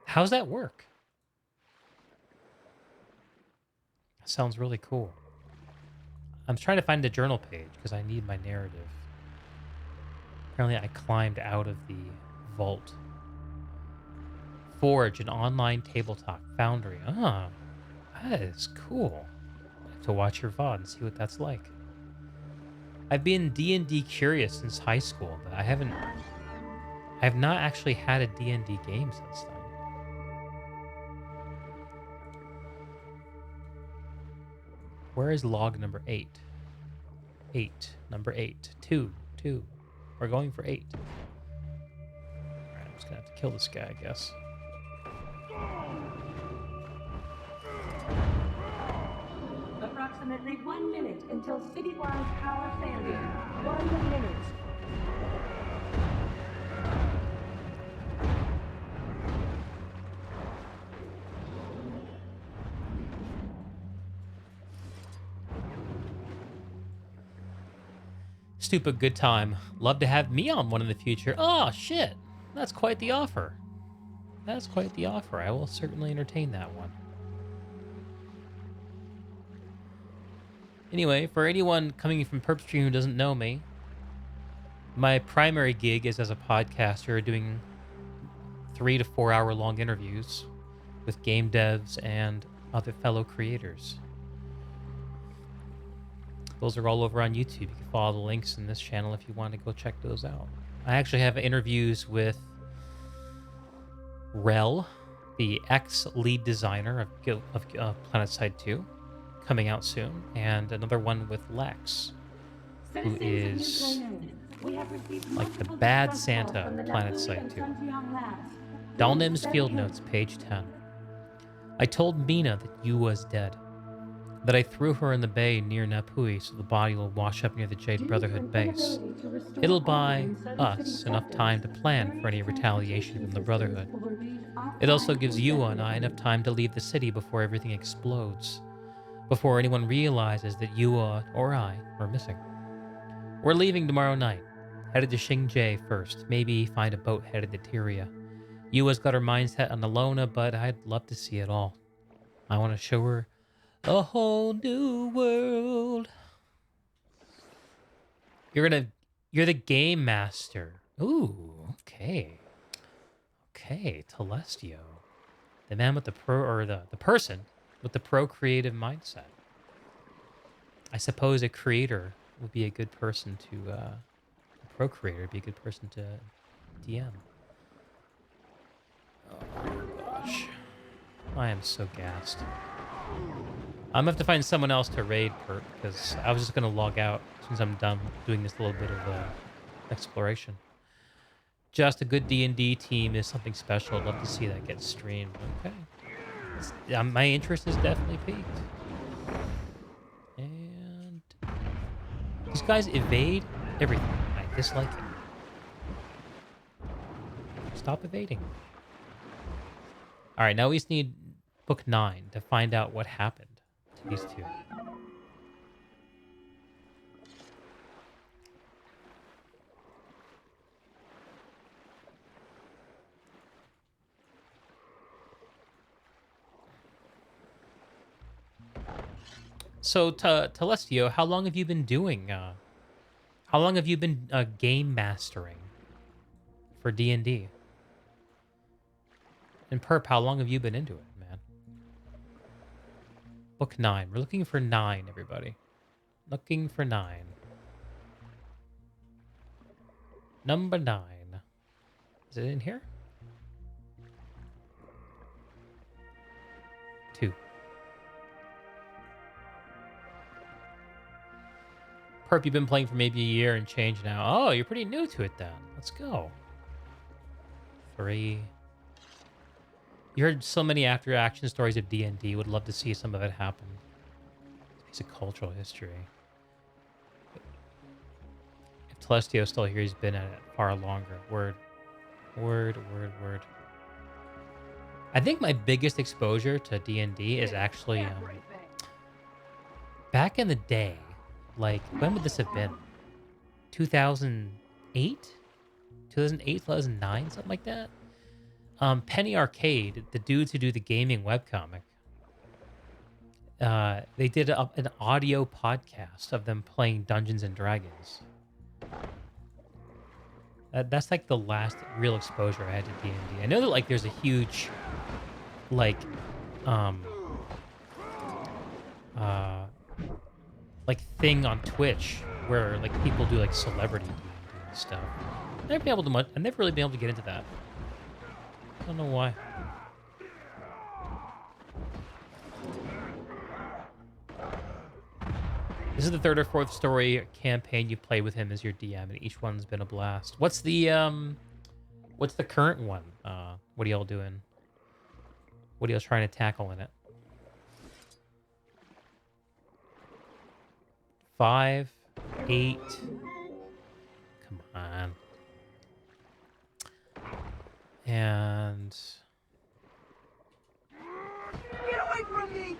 how's that work? Sounds really cool. I'm trying to find the journal page because I need my narrative. Apparently I climbed out of the vault. Forge, an online tabletop foundry. Ah, that is cool. I have to watch your VOD and see what that's like. I've been D&D curious since high school, but I have not actually had a D&D game since then. Where is log number 8? 8. Number 8. 2. 2. We're going for 8. Alright, I'm just gonna have to kill this guy, I guess. Approximately 1 minute until citywide power failure. 1 minute. Stupid good time. Love to have me on one in the future. Oh, shit. That's quite the offer. That's quite the offer. I will certainly entertain that one. Anyway, for anyone coming from Perpstream who doesn't know me, my primary gig is as a podcaster doing 3 to 4 hour long interviews with game devs and other fellow creators. Those are all over on YouTube. You can follow the links in this channel if you want to go check those out. I actually have interviews with Rel, the ex-lead designer of PlanetSide 2, coming out soon, and another one with Lex, who is like the bad Santa of PlanetSide 2. Dalnim's Field Notes, page 10. I told Mina that you was dead, that I threw her in the bay near Napui so the body will wash up near the Jade Brotherhood base. It'll buy us enough time to plan for any retaliation from the Brotherhood. It also gives you and I enough time to leave the city before everything explodes, before anyone realizes that you or I are missing. We're leaving tomorrow night, headed to Xingje first, maybe find a boat headed to Tyria. Yua's got her mind set on Alona, but I'd love to see it all. I want to show her a whole new world. You're the game master. Ooh, okay. Okay, Telestio. The man with the the person with the pro-creative mindset. I suppose a creator would be a good person to, a pro-creator would be a good person to DM. Oh gosh. I am so gassed. I'm gonna have to find someone else to raid Perp, because I was just gonna log out since I'm done doing this little bit of exploration. Just a good D&D team is something special. I'd love to see that get streamed. Okay. My interest is definitely peaked. And these guys evade everything. I dislike it. Stop evading. Alright, now we just need book 9 to find out what happened to these two. So, Telestio, how long have you been doing, how long have you been game mastering for D&D? And Perp, how long have you been into it, man? Book 9. We're looking for 9, everybody. Looking for 9. Number 9. Is it in here? 2. Perp, you've been playing for maybe a year and change now. Oh, you're pretty new to it then. Let's go. 3. You heard so many after-action stories of D&D. Would love to see some of it happen. It's a piece of cultural history. If Telestio's still here, he's been at it far longer. Word. Word, word, word. I think my biggest exposure to D&D is actually back in the day. Like, when would this have been? 2008? 2008, 2009, something like that? Penny Arcade, the dudes who do the gaming webcomic, they did an audio podcast of them playing Dungeons and Dragons. That's like the last real exposure I had to D&D. I know that like there's a huge like thing on Twitch where like people do like celebrity D&D and stuff. I've never really been able to get into that. I don't know why. This is the 3rd or 4th story campaign you play with him as your DM, and each one's been a blast. What's the current one? What are y'all doing? What are y'all trying to tackle in it? 5, 8. Come on. And Get away from me!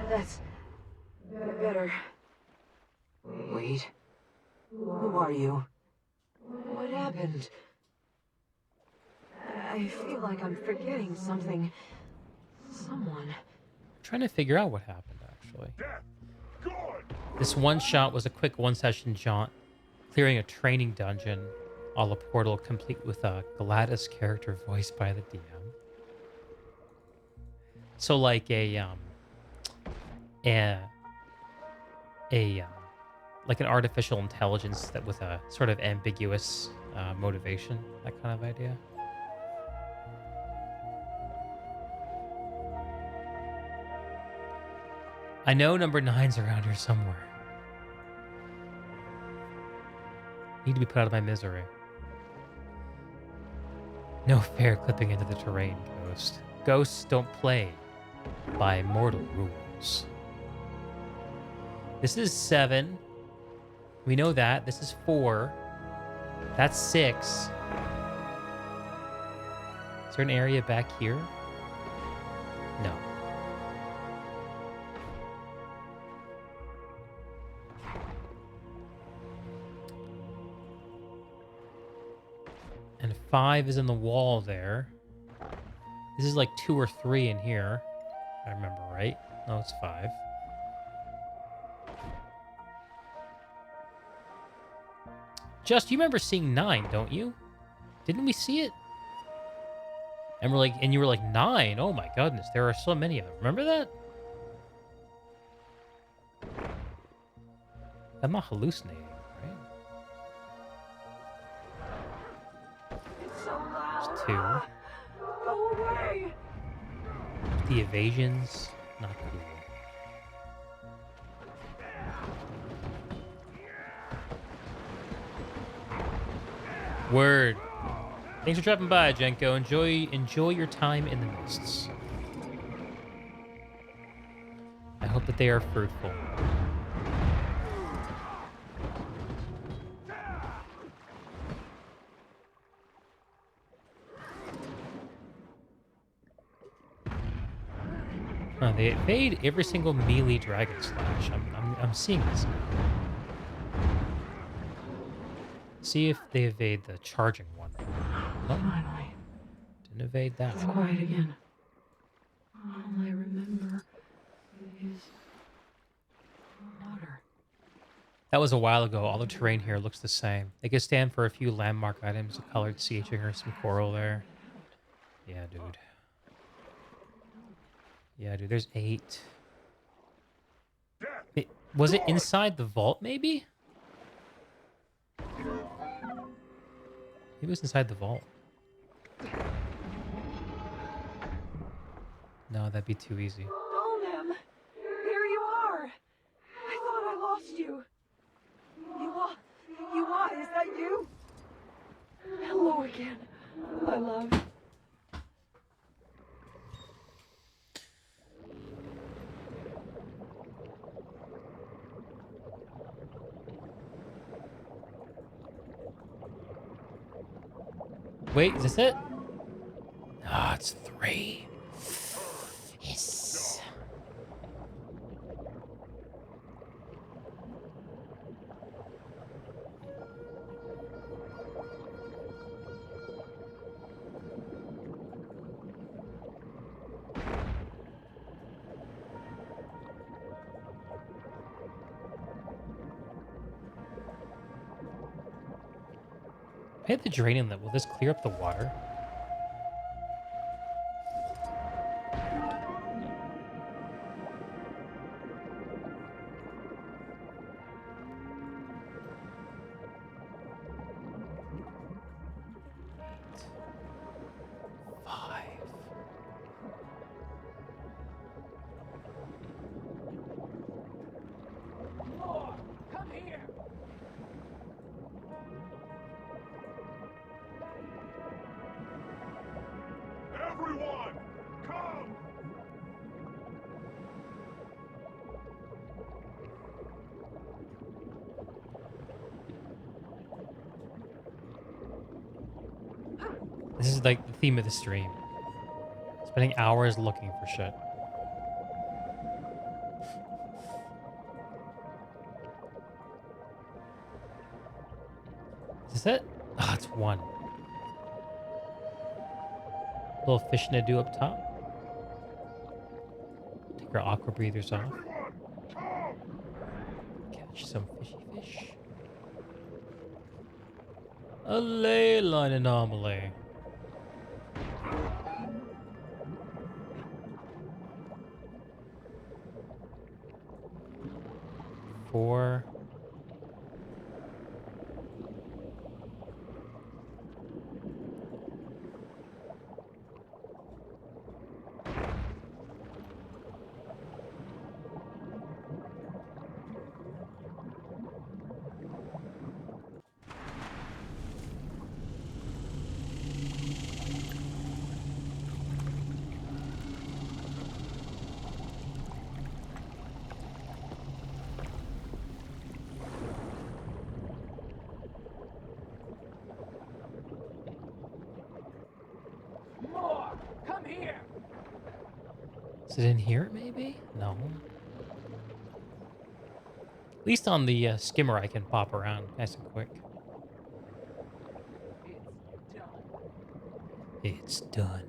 That's better. Wait. Who are you? What happened? I feel like I'm forgetting something. Someone. I'm trying to figure out what happened, actually. This one shot was a quick one-session jaunt, clearing a training dungeon, a la Portal, complete with a Gladys character voiced by the DM. So like like an artificial intelligence that with a sort of ambiguous motivation, that kind of idea. I know number 9's around here somewhere. Need to be put out of my misery. No fair clipping into the terrain, Ghost. Ghosts don't play by mortal rules. This is 7. We know that. This is 4. That's 6. Is there an area back here? No. And 5 is in the wall there. This is like 2 or 3 in here. If I remember right. No, it's 5. Just, you remember seeing 9, don't you? Didn't we see it? And we're like, and you were like, 9? Oh my goodness, there are so many of them. Remember that? I'm not hallucinating, right? It's so loud. There's 2. Go away. The evasions, not cool. Word. Thanks for dropping by, Jenko. Enjoy your time in the mists. I hope that they are fruitful. They evade every single melee dragon slash. I'm seeing this now. See if they evade the charging one. Nope. Finally. Didn't evade that It's one. quiet again. All I remember is water. That was a while ago. All the terrain here looks the same. They could stand for a few landmark items, a colored sea chicken or some coral there. Yeah, dude. Yeah, dude, there's 8. Was it inside the vault, maybe? It was inside the vault. No, that'd be too easy. Dolnem, there you are. I thought I lost you. You are, is that you? Hello again, my love. Wait, is this it? Ah, it's 3. Yes. I hit the drain inlet. Will this clear up the water? More! Come here! Everyone, come! This is like the theme of the stream. Spending hours looking for shit. Is this it? Ah, it's 1. Little fish Nadu up top. Take our aqua breathers off. Catch some fishy fish. A ley line anomaly. Four. More! Come here! Is it in here, maybe? No. At least on the skimmer, I can pop around nice and quick. It's done.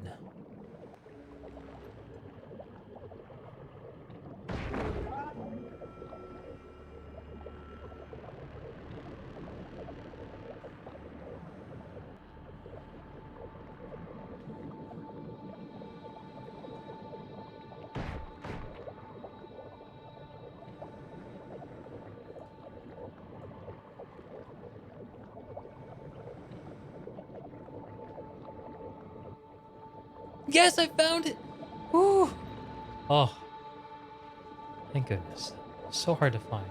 Yes, I found it! Woo! Oh. Thank goodness. So hard to find.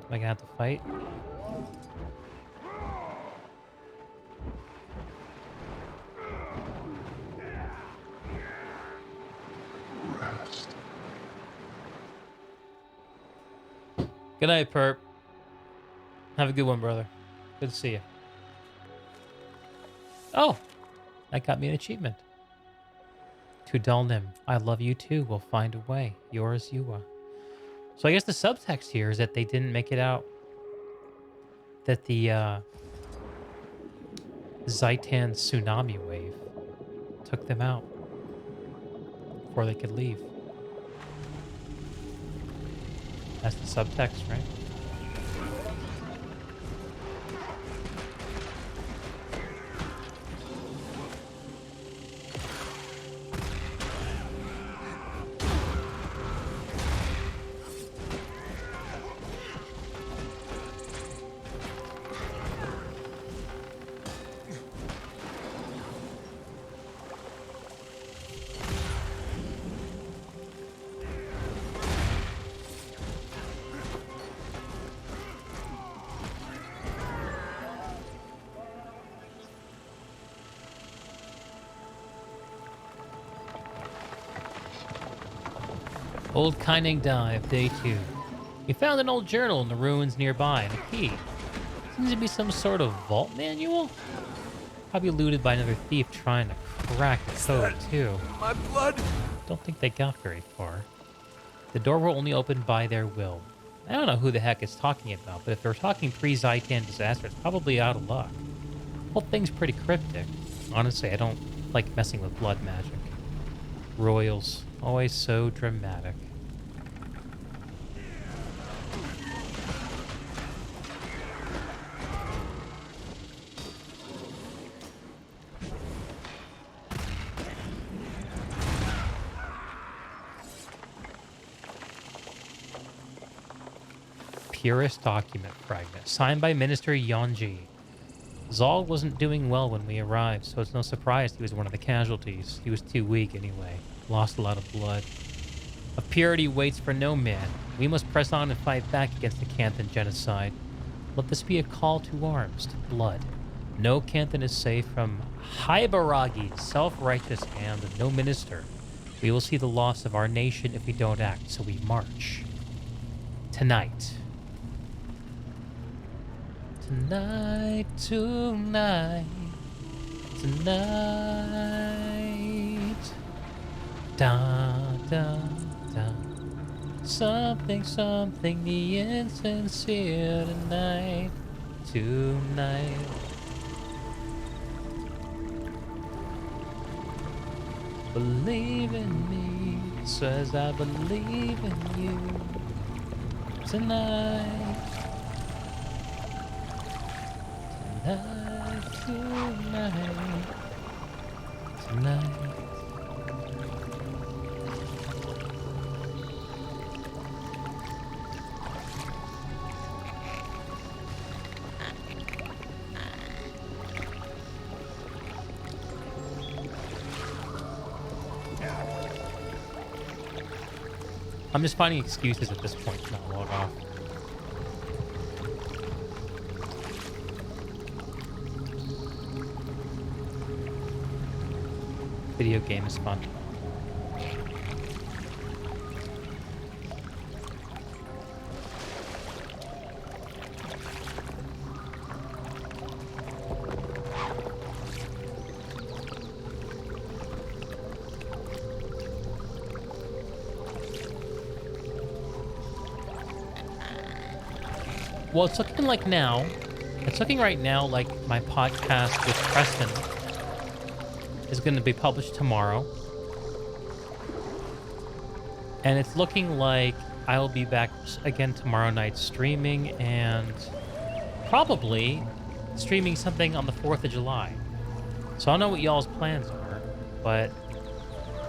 Am I gonna have to fight? Good night, Perp. Have a good one, brother. Good to see you. Oh! That got me an achievement. To Dulnim, I love you too. We'll find a way. Yours, Yua. So I guess the subtext here is that they didn't make it out. That the Zaitan tsunami wave took them out before they could leave. That's the subtext, right? Old Kaineng Dive, Day 2. We found an old journal in the ruins nearby and a key. Seems to be some sort of vault manual? Probably looted by another thief trying to crack the code, too. My blood! Don't think they got very far. The door will only open by their will. I don't know who the heck it's talking about, but if they're talking pre-Zaitan disaster, it's probably out of luck. The whole thing's pretty cryptic. Honestly, I don't like messing with blood magic. Royals, always so dramatic. Purest document fragment, signed by Minister Yonji. Zal wasn't doing well when we arrived, so it's no surprise he was one of the casualties. He was too weak anyway, lost a lot of blood. A purity waits for no man. We must press on and fight back against the Canthan genocide. Let this be a call to arms, to blood. No Canthan is safe from Haibaragi's self-righteous hand, and no minister. We will see the loss of our nation if we don't act, so we march. Tonight. Tonight, tonight, tonight. Da, da, da. Something, something, the insincere tonight, tonight. Believe in me, says I believe in you. Tonight. Tonight, tonight, tonight. I'm just finding excuses at this point to not log off. Video game is fun. Well, it's looking like now, it's looking right now like my podcast with Preston is going to be published tomorrow. And it's looking like I'll be back again tomorrow night streaming and probably streaming something on the 4th of July. So I don't know what y'all's plans are, but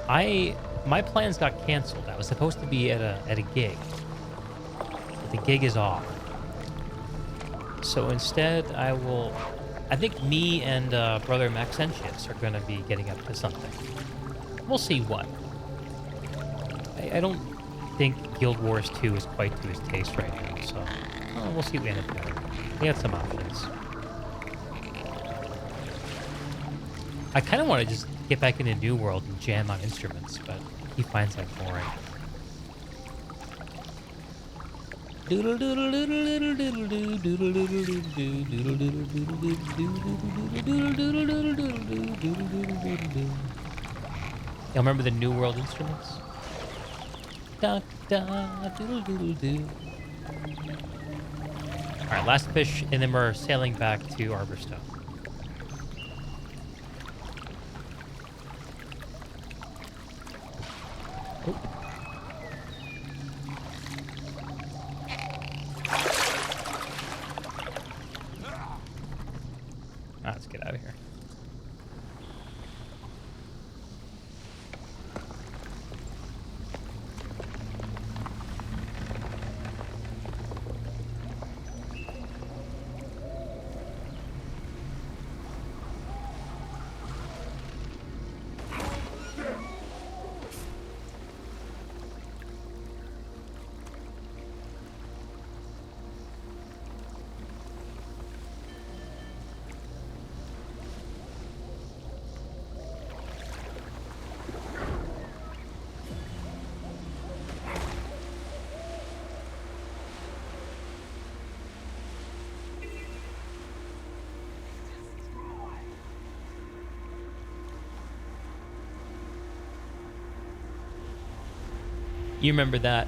my plans got canceled. I was supposed to be at a gig, but the gig is off. So instead, I think me and brother Maxentius are going to be getting up to something. We'll see what. I don't think Guild Wars 2 is quite to his taste right now, so we'll see what we end up doing. We have some options. I kind of want to just get back into New World and jam on instruments, but he finds that boring. Y'all remember the New World instruments? Da, da, doodle, doodle, doo. Alright, last fish, and then we're sailing back to Arborstone. Oh. Let's get out of here. You remember that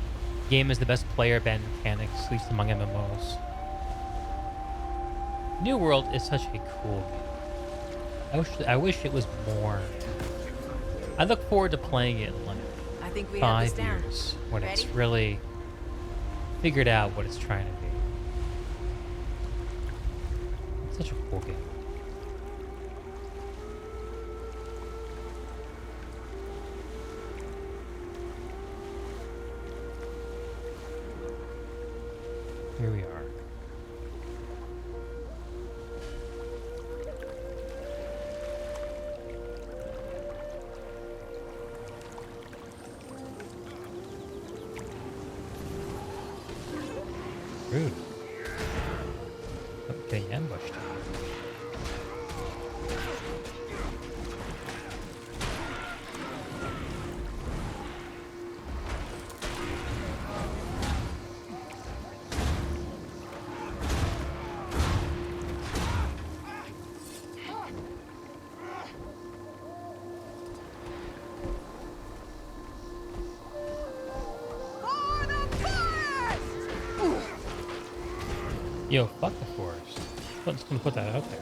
game is the best player ban mechanics, at least among MMOs. New World is such a cool game. I wish it was more. I look forward to playing it in like I think we have this 5 down. years when it's Ready? really figured out what it's trying to be. It's such a cool game. Here we are. Rude. I'm getting ambushed. Yo, fuck the forest. I'm just gonna put that out there.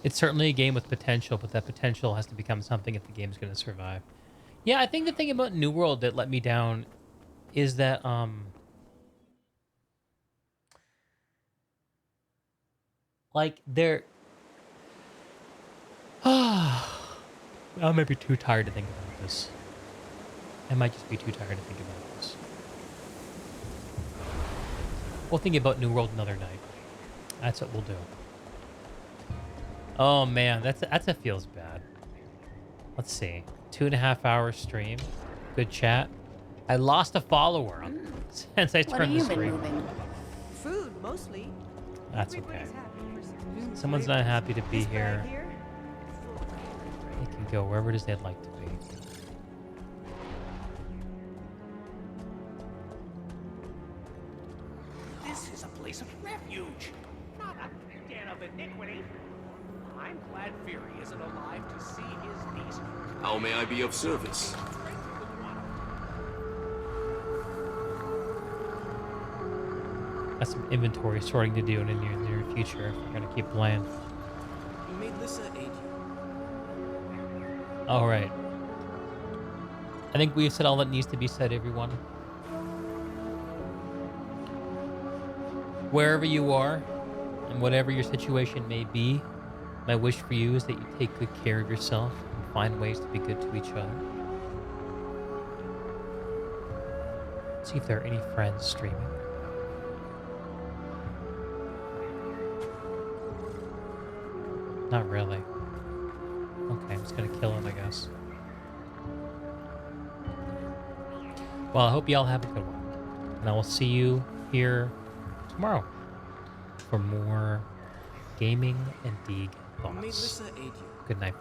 It's certainly a game with potential, but that potential has to become something if the game's gonna survive. Yeah, I think the thing about New World that let me down is that, like, they're... I might be too tired to think about this. I might just be too tired to think about this. We'll think about New World another night. That's what we'll do. Oh man, that feels bad. Let's see. 2.5 hour stream. Good chat. I lost a follower since I turned the stream. Food, mostly. That's okay. Everybody's happy for some new Someone's not flavors. happy to be This bag here. They can go wherever it is they'd like to be. This is a place of refuge, not a den of iniquity. I'm glad Fury isn't alive to see his niece. How may I be of service? Got some inventory sorting to do in the near future if we're gonna keep playing. May Lissa aid you? All right. I think we've said all that needs to be said, everyone. Wherever you are, and whatever your situation may be, my wish for you is that you take good care of yourself and find ways to be good to each other. See if there are any friends streaming. Not really. Okay, I'm just gonna kill him, I guess. Well, I hope y'all have a good one. And I will see you here tomorrow for more gaming and Deeg May thoughts. Lissa aid you? Good night.